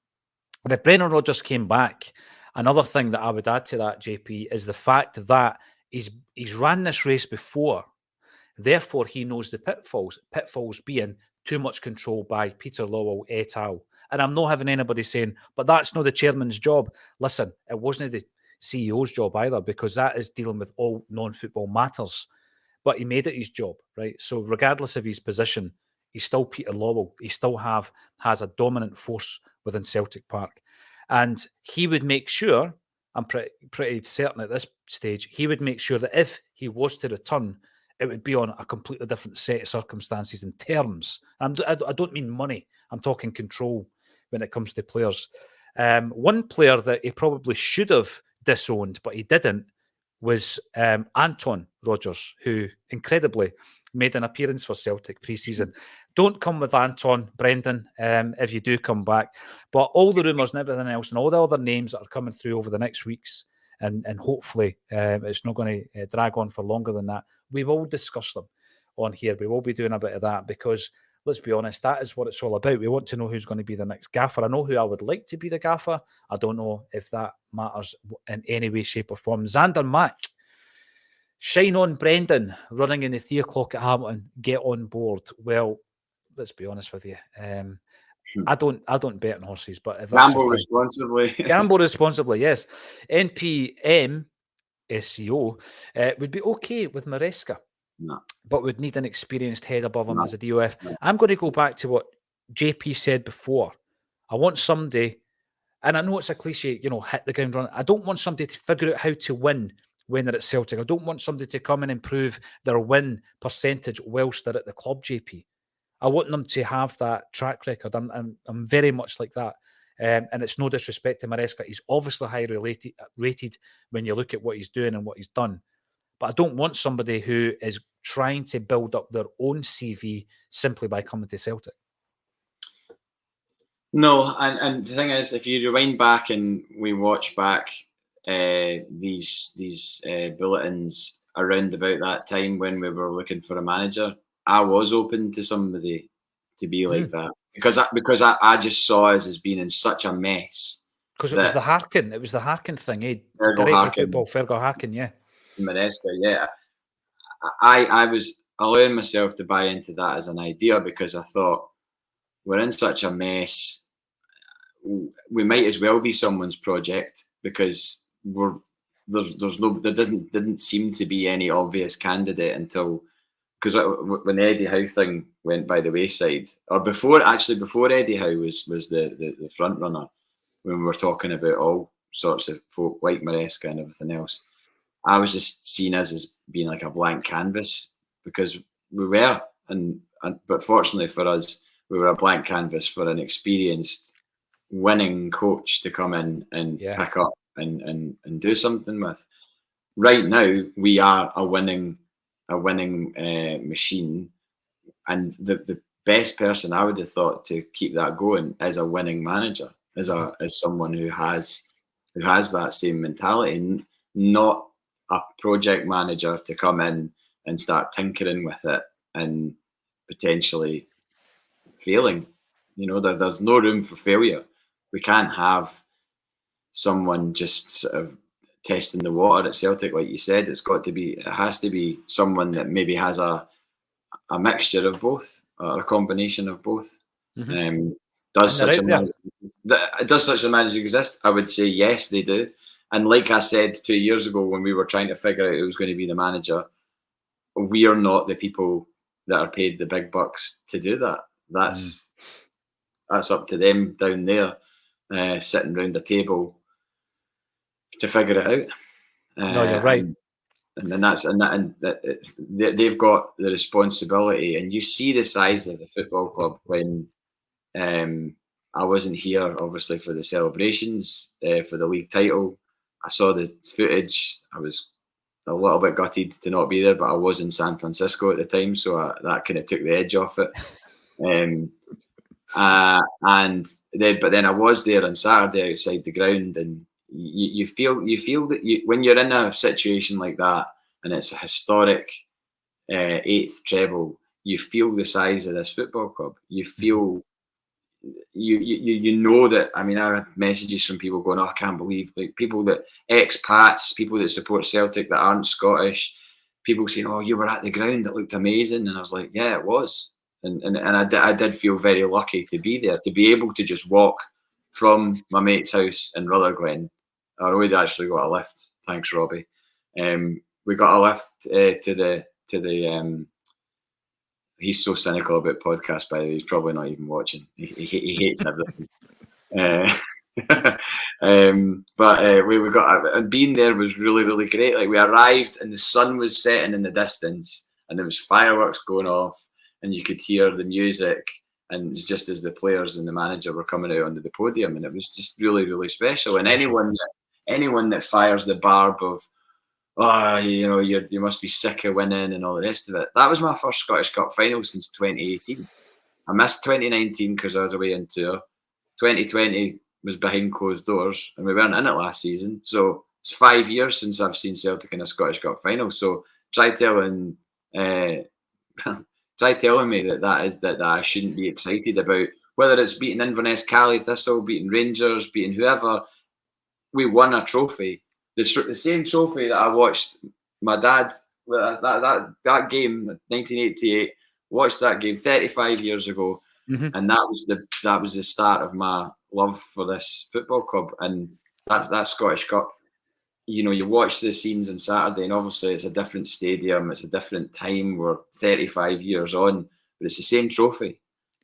And if Brendan Rodgers came back, another thing that I would add to that, JP, is the fact that he's ran this race before. Therefore, he knows the pitfalls. Pitfalls being too much control by Peter Lawwell et al. And I'm not having anybody saying, but that's not the chairman's job. Listen, it wasn't the CEO's job either, because that is dealing with all non-football matters. But he made it his job, right? So regardless of his position, he's still Peter Lawwell. He still has a dominant force within Celtic Park. And he would make sure, I'm pretty certain at this stage, he would make sure that if he was to return, it would be on a completely different set of circumstances and terms. I don't mean money. I'm talking control when it comes to players. One player that he probably should have disowned, but he didn't, was Anton Rodgers, who incredibly made an appearance for Celtic pre-season. Don't come with Anton, Brendan, if you do come back. But all the rumours and everything else and all the other names that are coming through over the next weeks, and hopefully it's not going to drag on for longer than that, we will discuss them on here. We will be doing a bit of that because, let's be honest, that is what it's all about. We want to know who's going to be the next gaffer. I know who I would like to be the gaffer. I don't know if that matters in any way, shape or form. Xander Mack, shine on Brendan, running in the 3 o'clock at Hamilton, get on board. Well, let's be honest with you. I don't bet on horses, but if that's gamble responsibly. Gamble responsibly, yes. NPM SEO would be okay with Maresca, but would need an experienced head above him as a DOF. I'm going to go back to what JP said before. I want somebody, and I know it's a cliche, hit the ground running. I don't want somebody to figure out how to win when they're at Celtic. I don't want somebody to come in and improve their win percentage whilst they're at the club, JP. I want them to have that track record. I'm very much like that. And it's no disrespect to Maresca. He's obviously highly rated when you look at what he's doing and what he's done. But I don't want somebody who is trying to build up their own CV simply by coming to Celtic. No, and the thing is, if you rewind back and we watch back these bulletins around about that time when we were looking for a manager, I was open to somebody to be like that because I just saw us as being in such a mess. Because it was the Harkin. It was the Harkin thing, eh? Director of football, Fergal Harkin, yeah. Maresca, yeah. I was allowing myself to buy into that as an idea because I thought we're in such a mess. We might as well be someone's project because there didn't seem to be any obvious candidate until. Because when the Eddie Howe thing went by the wayside, or before Eddie Howe was the front runner, when we were talking about all sorts of folk like Maresca and everything else, I was just seen as being like a blank canvas because we were, but fortunately for us, we were a blank canvas for an experienced, winning coach to come in and pick up and do something with. Right now, we are a winning machine, and the best person I would have thought to keep that going is a winning manager, as someone who has that same mentality, not a project manager to come in and start tinkering with it and potentially failing. There's no room for failure. We can't have someone just sort of testing the water at Celtic, like you said. It has to be someone that maybe has a mixture of both, or a combination of both. Does And such they're a out there. does such a manager exist? I would say yes, they do. And like I said 2 years ago when we were trying to figure out who was going to be the manager, we are not the people that are paid the big bucks to do that. That's up to them down there, sitting round the table to figure it out. No, you're right. They've got the responsibility. And you see the size of the football club when I wasn't here, obviously, for the celebrations for the league title. I saw the footage. I was a little bit gutted to not be there, but I was in San Francisco at the time, so that kind of took the edge off it. But then I was there on Saturday outside the ground, and you feel that when you're in a situation like that, and it's a historic 8th treble, you feel the size of this football club. You feel. You know that. I mean, I had messages from people going, "Oh, I can't believe," like people that expats, people that support Celtic that aren't Scottish, people saying, "Oh, you were at the ground, it looked amazing," and I was like, "Yeah, it was," and I did feel very lucky to be there, to be able to just walk from my mate's house in Rutherglen. I would actually got a lift, thanks Robbie. We got a lift to the. He's so cynical about podcasts, by the way. He's probably not even watching. He hates everything. We got, and being there was really, really great. Like, we arrived and the sun was setting in the distance and there was fireworks going off and you could hear the music, and it was just as the players and the manager were coming out onto the podium, and it was just really, really special. And anyone that fires the barb of, "Oh, you know, you must be sick of winning," and all the rest of it. That was my first Scottish Cup final since 2018. I missed 2019 because I was away on tour. 2020 was behind closed doors, and we weren't in it last season. So it's 5 years since I've seen Celtic in a Scottish Cup final. So try telling me that I shouldn't be excited about, whether it's beating Inverness, Cali, Thistle, beating Rangers, beating whoever. We won a trophy. The same trophy that I watched my dad, that game, 1988, watched that game 35 years ago, and that was the start of my love for this football club. And that Scottish Cup, you know, you watch the scenes on Saturday, and obviously it's a different stadium, it's a different time. We're 35 years on, but it's the same trophy,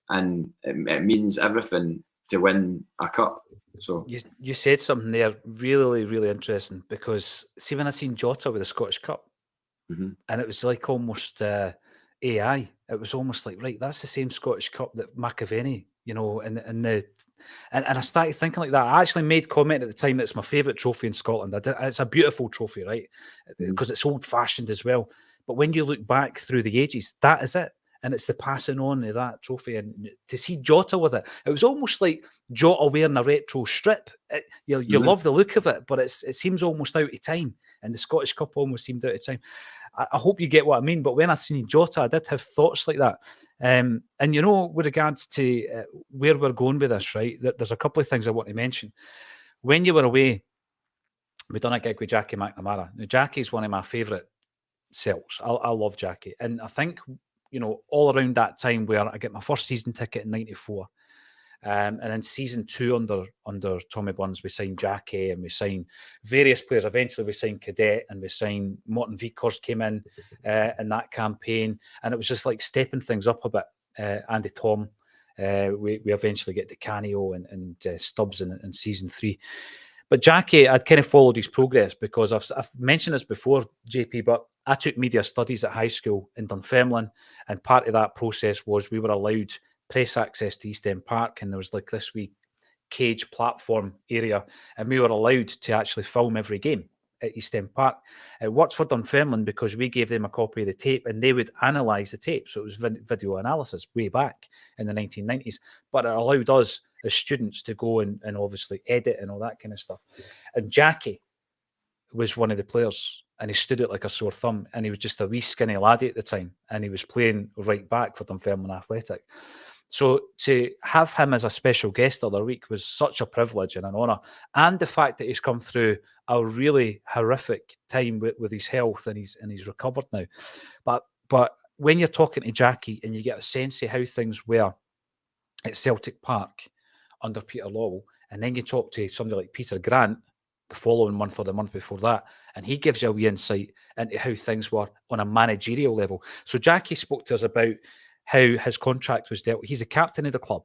and it means everything to win a cup. So you said something there really, really interesting, because see, when I seen Jota with the Scottish Cup, and it was like almost AI. It was almost like, right, that's the same Scottish Cup that McAvenny, you know, and I started thinking like that. I actually made comment at the time that it's my favourite trophy in Scotland. It's a beautiful trophy, right? Because it's old fashioned as well. But when you look back through the ages, that is it. And it's the passing on of that trophy. And to see Jota with it, it was almost like Jota wearing a retro strip. You love the look of it, but it seems almost out of time. And the Scottish Cup almost seemed out of time. I hope you get what I mean. But when I seen Jota, I did have thoughts like that. And, you know, with regards to where we're going with this, right, there's a couple of things I want to mention. When you were away, we done a gig with Jackie McNamara. Now, Jackie's one of my favourite selves. I love Jackie. And I think, you know, all around that time where I get my first season ticket in '94, and then season 2 under Tommy Burns, we signed Jackie and we signed various players. Eventually we signed Cadet and we signed Morton Vickers came in that campaign, and it was just like stepping things up a bit. Andy Tom, we eventually get to Canio and Stubbs in season 3. But Jackie, I'd kind of followed his progress because I've mentioned this before, JP, but I took media studies at high school in Dunfermline, and part of that process was we were allowed press access to East End Park, and there was like this wee cage platform area, and we were allowed to actually film every game at East End Park. It worked for Dunfermline because we gave them a copy of the tape and they would analyse the tape. So it was video analysis way back in the 1990s, but it allowed us as students to go and obviously edit and all that kind of stuff. And Jackie was one of the players, and he stood out like a sore thumb, and he was just a wee skinny laddie at the time, and he was playing right back for Dunfermline Athletic. So to have him as a special guest the other week was such a privilege and an honour. And the fact that he's come through a really horrific time with his health, and he's recovered now. But when you're talking to Jackie and you get a sense of how things were at Celtic Park, under Peter Lawwell, and then you talk to somebody like Peter Grant the following month or the month before that, and he gives you a wee insight into how things were on a managerial level. So Jackie spoke to us about how his contract was dealt. He's a captain of the club.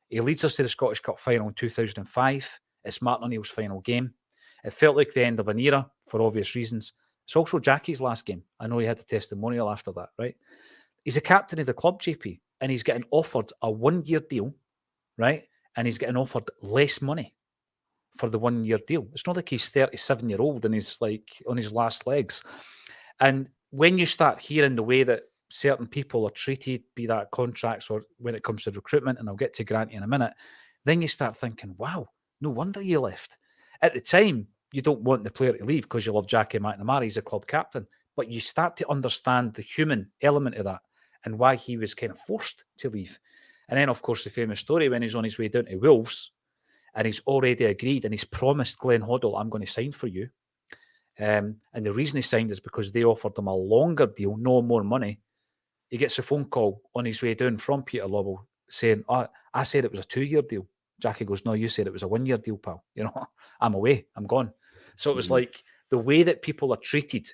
He leads us to the Scottish Cup final in 2005. It's Martin O'Neill's final game. It felt like the end of an era for obvious reasons. It's also Jackie's last game. I know he had the testimonial after that, right? He's a captain of the club, JP, and he's getting offered a 1-year deal, right? And he's getting offered less money for the 1-year deal. It's not like he's 37-year-old and he's like on his last legs. And when you start hearing the way that certain people are treated, be that contracts or when it comes to recruitment, and I'll get to Grant in a minute, then you start thinking, wow, no wonder you left. At the time, you don't want the player to leave because you love Jackie McNamara, he's a club captain, but you start to understand the human element of that and why he was kind of forced to leave. And then, of course, the famous story when he's on his way down to Wolves and he's already agreed and he's promised Glenn Hoddle, I'm going to sign for you. And the reason he signed is because they offered him a longer deal, no more money. He gets a phone call on his way down from Peter Lawwell saying, oh, I said it was a 2-year deal. Jackie goes, no, you said it was a 1-year deal, pal. You know, I'm away, I'm gone. So it was like the way that people are treated,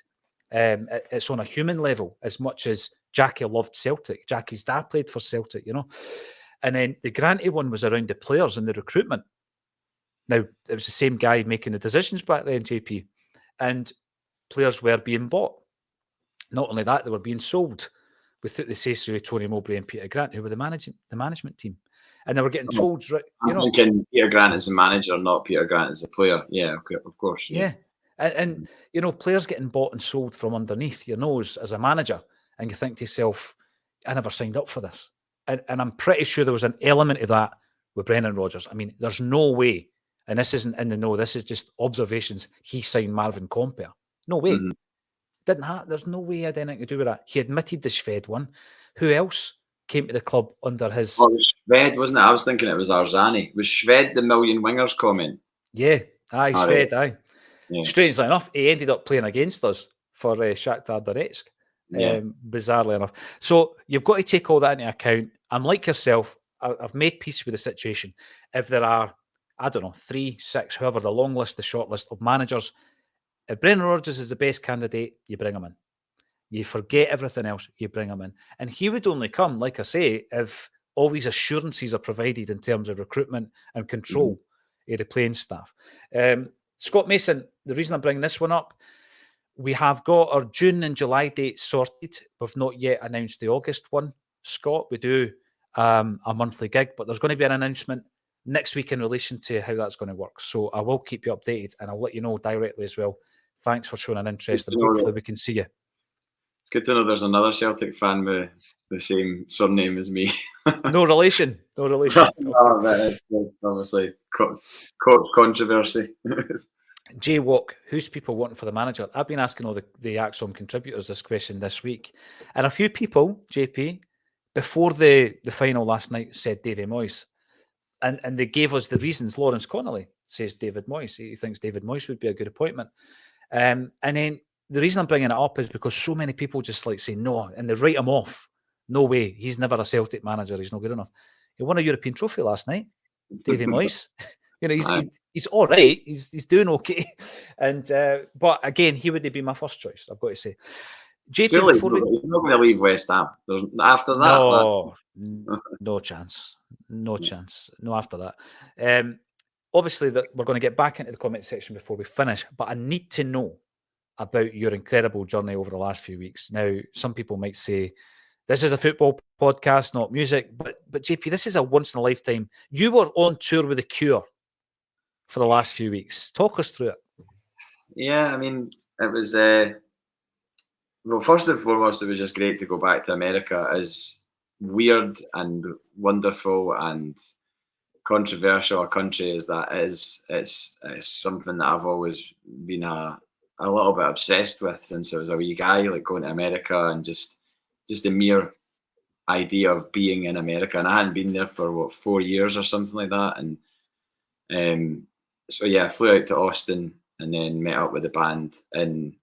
it's on a human level as much as Jackie loved Celtic. Jackie's dad played for Celtic, you know. And then the Granty one was around the players and the recruitment. Now, it was the same guy making the decisions back then, JP. And players were being bought. Not only that, they were being sold. We took the say through Tony Mowbray and Peter Grant, who were the management team. And they were getting told, right? I'm thinking Peter Grant as the manager, not Peter Grant as the player. Yeah, okay, of course. Yeah. And you know, players getting bought and sold from underneath your nose as a manager. And you think to yourself, I never signed up for this. And I'm pretty sure there was an element of that with Brendan Rodgers. I mean, there's no way, and this isn't in the know, this is just observations, he signed Marvin Compere. No way. Didn't have. There's no way he had anything to do with that. He admitted the Shved one. Who else came to the club under his... Oh, it was Shved, wasn't it? I was thinking it was Arzani. Was Shved the million wingers comment? Yeah. Aye, Shved, aye. Yeah. Strangely enough, he ended up playing against us for Shakhtar Donetsk. Bizarrely enough. So you've got to take all that into account. I'm like yourself. I've made peace with the situation. If there are, I don't know, 3, 6, however, the long list, the short list of managers, if Brendan Rodgers is the best candidate, you bring him in. You forget everything else, you bring him in. And he would only come, like I say, if all these assurances are provided in terms of recruitment and control of the playing staff. Scott Mason, the reason I'm bringing this one up, we have got our June and July dates sorted. We've not yet announced the August one, Scott. We do a monthly gig, but there's going to be an announcement next week in relation to how that's going to work. So I will keep you updated and I'll let you know directly as well. Thanks for showing an interest and hopefully we can see you. It's good to know there's another Celtic fan with the same surname as me. No relation. No relation. No, that's obviously controversy. Jay Walk, who's people wanting for the manager? I've been asking all the Acsom contributors this question this week. And a few people, JP, before the final last night said David Moyes. And they gave us the reasons. Lawrence Connolly says David Moyes. He thinks David Moyes would be a good appointment. And then the reason I'm bringing it up is because so many people just like say no, and they write him off. No way. He's never a Celtic manager. He's not good enough. He won a European trophy last night, David Moyes. You know, he's all right. He's doing okay. And but again, he wouldn't be my first choice, I've got to say. JP, really, he's not going to leave West Ham. After that, no chance. No chance. No after that. Obviously, that we're going to get back into the comment section before we finish, but I need to know about your incredible journey over the last few weeks. Now, some people might say, this is a football podcast, not music, but JP, this is a once in a lifetime. You were on tour with The Cure for the last few weeks. Talk us through it. Yeah, I mean, it was, well, first and foremost, it was just great to go back to America. As weird and wonderful and controversial a country as that is, it's something that I've always been a little bit obsessed with since I was a wee guy, like going to America and just the mere idea of being in America. And I hadn't been there for 4 years or something like that. And so yeah, I flew out to Austin and then met up with the band in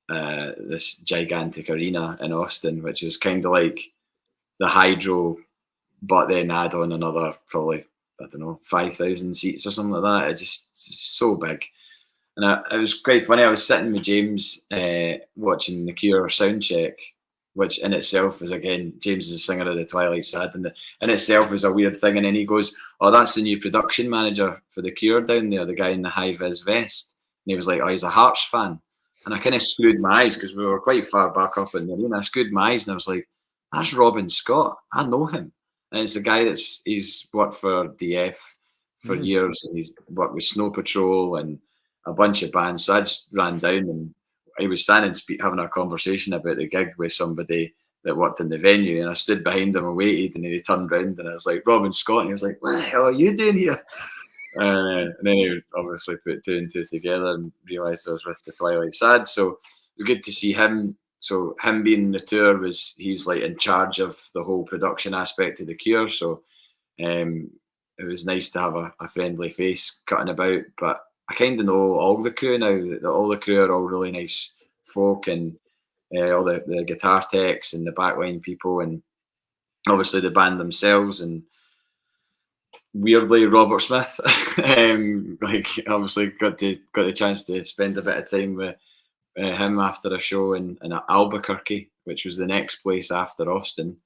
this gigantic arena in Austin, which is kind of like the Hydro, but then add on another probably I don't know, 5,000 seats or something like that. It's so big. And it was quite funny. I was sitting with James watching the Cure sound check, which in itself is, again, James is a singer of the Twilight Sad, and in itself is a weird thing. And then he goes, "Oh, that's the new production manager for the Cure down there, the guy in the high-vis vest." And he was like, "Oh, he's a Hearts fan." And I kind of screwed my eyes because we were quite far back up in the arena. I screwed my eyes and I was like, "That's Robin Scott. I know him." And it's a guy he's worked for DF for years, and he's worked with Snow Patrol and a bunch of bands. So I just ran down, and he was standing having a conversation about the gig with somebody that worked in the venue, and I stood behind him and waited, and then he turned round and I was like, "Robin Scott," and he was like, "What the hell are you doing here?" And then he obviously put two and two together and realised I was with the Twilight Sad. So it was good to see him. So him being the tour he's like in charge of the whole production aspect of the Cure. So it was nice to have a friendly face cutting about. But I kind of know all the crew now. All the crew are all really nice folk, and all the guitar techs and the backline people, and obviously the band themselves, and weirdly Robert Smith. Like, obviously got the chance to spend a bit of time with him after a show in Albuquerque, which was the next place after Austin,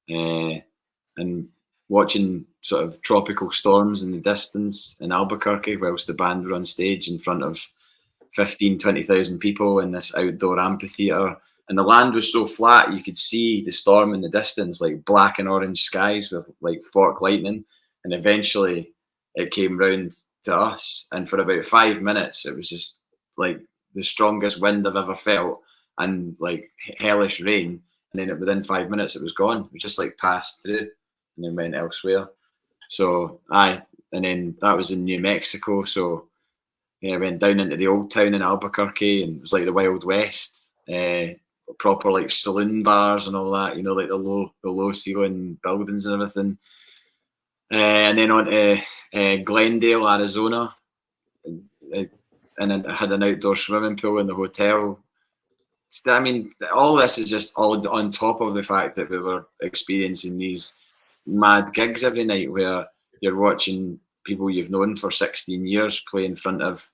and watching sort of tropical storms in the distance in Albuquerque whilst the band were on stage in front of 20,000 people in this outdoor amphitheatre. And the land was so flat, you could see the storm in the distance, like black and orange skies with like fork lightning. And eventually it came round to us. And for about 5 minutes, it was just like the strongest wind I've ever felt, and like hellish rain. And then within 5 minutes, it was gone. It just like passed through and then went elsewhere. So and then that was in New Mexico. So I went down into the old town in Albuquerque, and it was like the Wild West, proper like saloon bars and all that, like the low ceiling buildings and everything. And then on to Glendale, Arizona, and I had an outdoor swimming pool in the hotel. I mean, all this is just all on top of the fact that we were experiencing these mad gigs every night, where you're watching people you've known for 16 years play in front of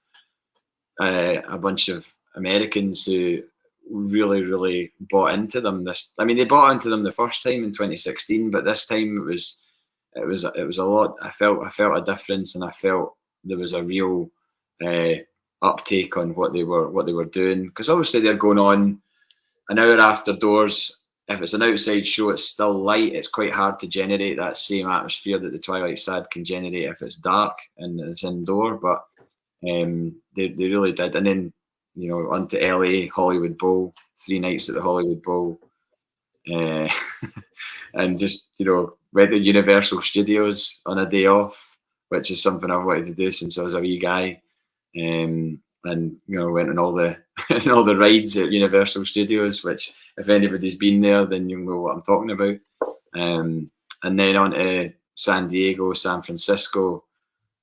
a bunch of Americans who really, really bought into them. They bought into them the first time in 2016, but this time it was a lot. I felt a difference, and I felt there was a real uptake on what they were doing, because obviously they're going on an hour after doors. If it's an outside show, it's still light. It's quite hard to generate that same atmosphere that the Twilight Sad can generate if it's dark and it's indoor. But they really did. And then on to LA, Hollywood Bowl, 3 nights at the Hollywood Bowl, and just went to Universal Studios on a day off, which is something I've wanted to do since I was a wee guy. And went on all the all the rides at Universal Studios, which if anybody's been there, then you'll know what I'm talking about. And then on to San Diego, San Francisco,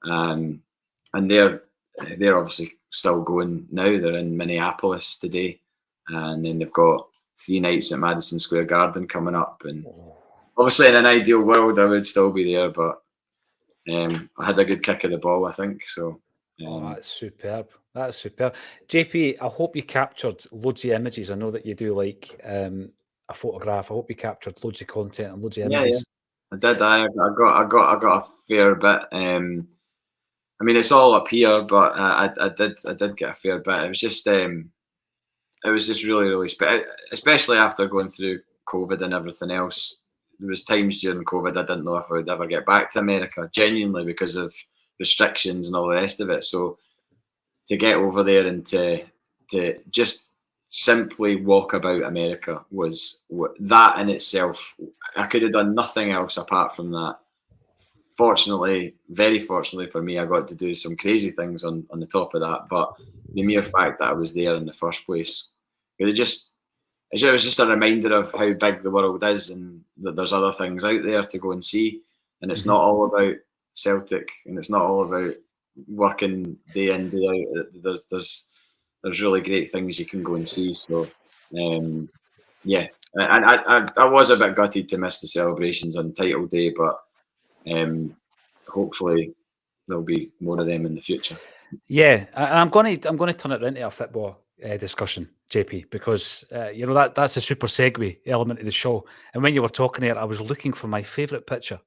and they're obviously still going now. They're in Minneapolis today, and then they've got 3 nights at Madison Square Garden coming up. And obviously, in an ideal world, I would still be there, but I had a good kick of the ball, I think. So. That's superb. That's superb. JP, I hope you captured loads of images. I know that you do like a photograph. I hope you captured loads of content and loads of images. Yeah. I did. I got a fair bit. It's all up here, but I did get a fair bit. It was just really, really especially after going through COVID and everything else. There was times during COVID I didn't know if I would ever get back to America, genuinely, because of restrictions and all the rest of it. So to get over there and to just simply walk about America was that in itself. I could have done nothing else apart from that. Fortunately, very fortunately for me, I got to do some crazy things on the top of that. But the mere fact that I was there in the first place, it was just a reminder of how big the world is, and that there's other things out there to go and see. And it's not all about Celtic, and it's not all about working day in, day out. There's really great things you can go and see. So yeah, and I was a bit gutted to miss the celebrations on Title Day, but hopefully there'll be more of them in the future. Yeah, and I'm going to turn it into a football discussion, JP, because that's a super segue element of the show. And when you were talking there, I was looking for my favourite picture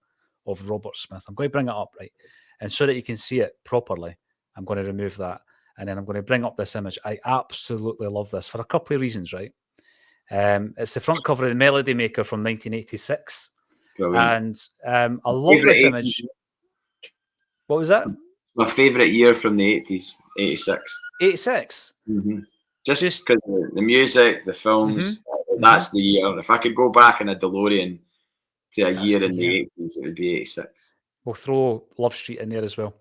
of Robert Smith. I'm going to bring it up, right, and so that you can see it properly, I'm going to remove that, and then I'm going to bring up this image. I absolutely love this for a couple of reasons, right? It's the front cover of the Melody Maker from 1986, Brilliant. and I love this image. What was that? My favourite year from the 80s, 86. 86? Mm-hmm. Just because of the music, the films, Mm-hmm. that's the year. If I could go back in a DeLorean to a year in the 80s, it would be 86. We'll throw Love Street in there as well.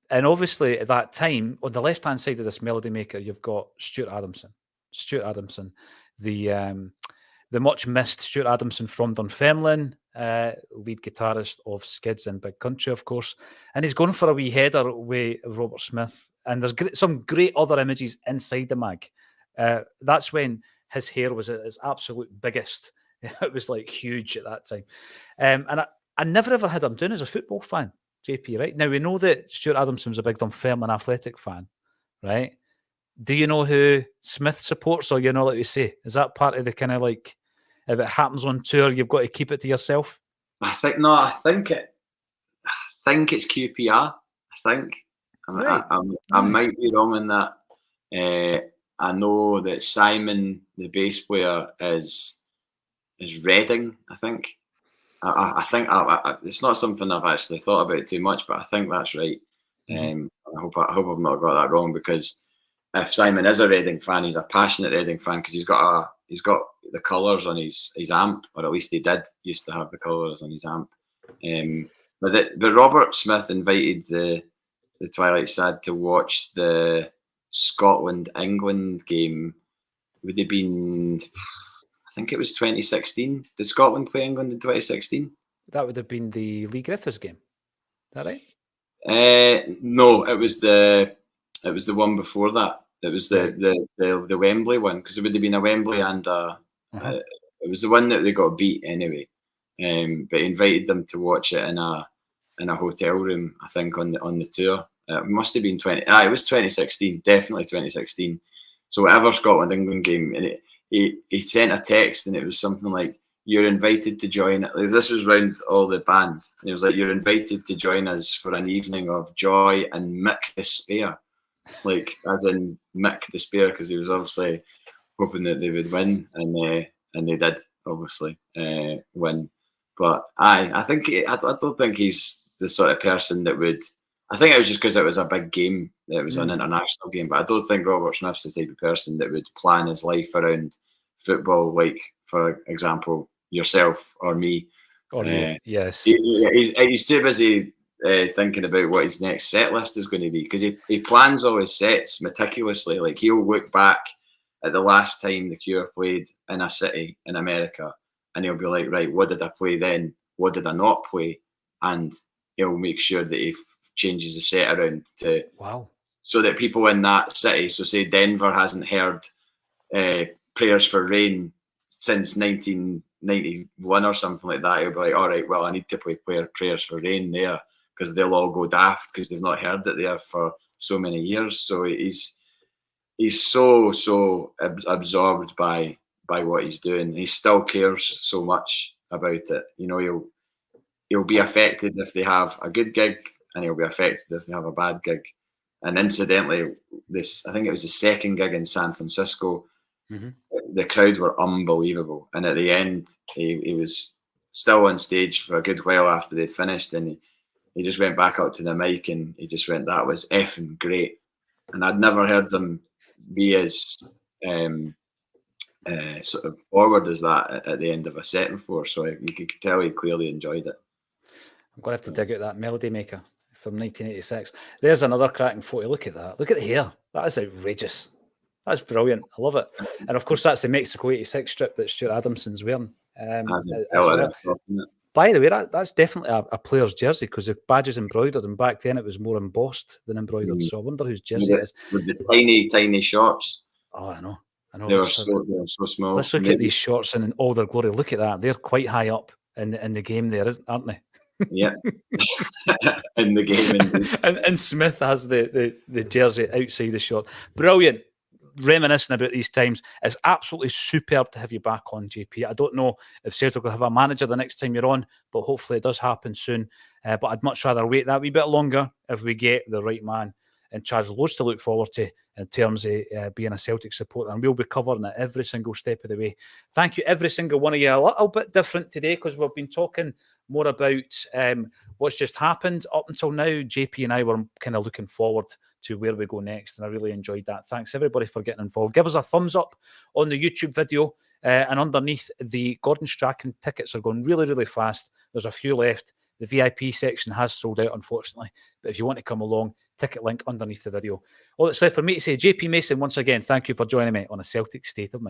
And obviously at that time, on the left-hand side of this Melody Maker, you've got Stuart Adamson. The much-missed Stuart Adamson from Dunfermline, lead guitarist of Skids and Big Country, of course. And he's going for a wee header with Robert Smith. And there's some great other images inside the mag. That's when his hair was at its absolute biggest. It was like huge at that time. And I never ever had him down as a football fan, JP, right? Now, we know that Stuart Adamson was a big Dunfermline Athletic fan, right? Do you know who Smith supports, or you're not allowed to say? Is that part of the kind of like, if it happens on tour, you've got to keep it to yourself? I think it's QPR. I might be wrong in that. I know that Simon, the bass player, is Reading. I think. I think it's not something I've actually thought about too much, but I think that's right. I hope I've not got that wrong, because if Simon is a Reading fan, he's a passionate Reading fan, because he's got the colours on his amp, or at least he used to have the colours on his amp. But Robert Smith invited the Twilight Sad to watch the Scotland-England game. Would have been, I think it was 2016. Did Scotland play England in 2016? That would have been the Lee Griffiths game. Is that right? No, it was the one before that. It was the Wembley one, because it would have been a Wembley and it was the one that they got beat anyway. But he invited them to watch it in a hotel room, I think, on the tour. It must have been it was 2016, definitely 2016. So whatever Scotland-England game, and he sent a text, and it was something like, "You're invited to join." Like, this was round all the band, and it was like, "You're invited to join us for an evening of joy and Mick despair," like as in Mick despair, because he was obviously hoping that they would win, and they did obviously win. But I don't think he's the sort of person that would. I think it was just because it was a big game. It was an international game. But I don't think Robert Smith's the type of person that would plan his life around football, like, for example, yourself or me. Or you, yes. He's too busy thinking about what his next set list is going to be, because he plans all his sets meticulously. Like, he'll look back at the last time The Cure played in a city in America, and he'll be like, right, what did I play then? What did I not play? And he'll make sure that he changes the set around to so that people in that city, so say Denver hasn't heard Prayers for Rain since 1991 or something like that, he'll be like, all right, well, I need to play Prayers for Rain there, because they'll all go daft because they've not heard it there for so many years. So he's so absorbed by what he's doing. He still cares so much about it. You know, he'll be affected if they have a good gig, and he'll be affected if they have a bad gig. And incidentally, I think it was the second gig in San Francisco. The crowd were unbelievable, and at the end, he was still on stage for a good while after they'd finished, and he just went back up to the mic and he just went, "That was effing great." And I'd never heard them be as sort of forward as that at the end of a set before, so you could tell he clearly enjoyed it. I'm going to have to dig out that Melody Maker from 1986. There's another cracking photo. Look at that. Look at the hair. That is outrageous. That's brilliant. I love it. And of course, that's the Mexico 86 strip that Stuart Adamson's wearing. By the way, that's definitely a player's jersey, because the badge is embroidered, and back then it was more embossed than embroidered. So I wonder whose jersey it is. With the tiny shorts. Oh, I know. They were so small. Let's look at these shorts in all their glory. Look at that. They're quite high up in the game there, aren't they? Yeah. In the game, indeed. and Smith has the jersey outside the short. Brilliant. Reminiscing about these times. It's absolutely superb to have you back on, JP. I don't know if Celtic will have a manager the next time you're on, but hopefully it does happen soon. But I'd much rather wait that wee bit longer if we get the right man in charge. Loads to look forward to in terms of being a Celtic supporter, and we'll be covering it every single step of the way. Thank you, every single one of you. A little bit different today because we've been talking more about what's just happened. Up until now, JP and I were kind of looking forward to where we go next, and I really enjoyed that. Thanks everybody for getting involved. Give us a thumbs up on the YouTube video, and underneath, the Gordon Strachan tickets are going really, really fast. There's a few left. The VIP section has sold out, unfortunately, but if you want to come along, ticket link underneath the video. All that's left for me to say, JP Mason, once again, thank you for joining me on A Celtic State of Mind.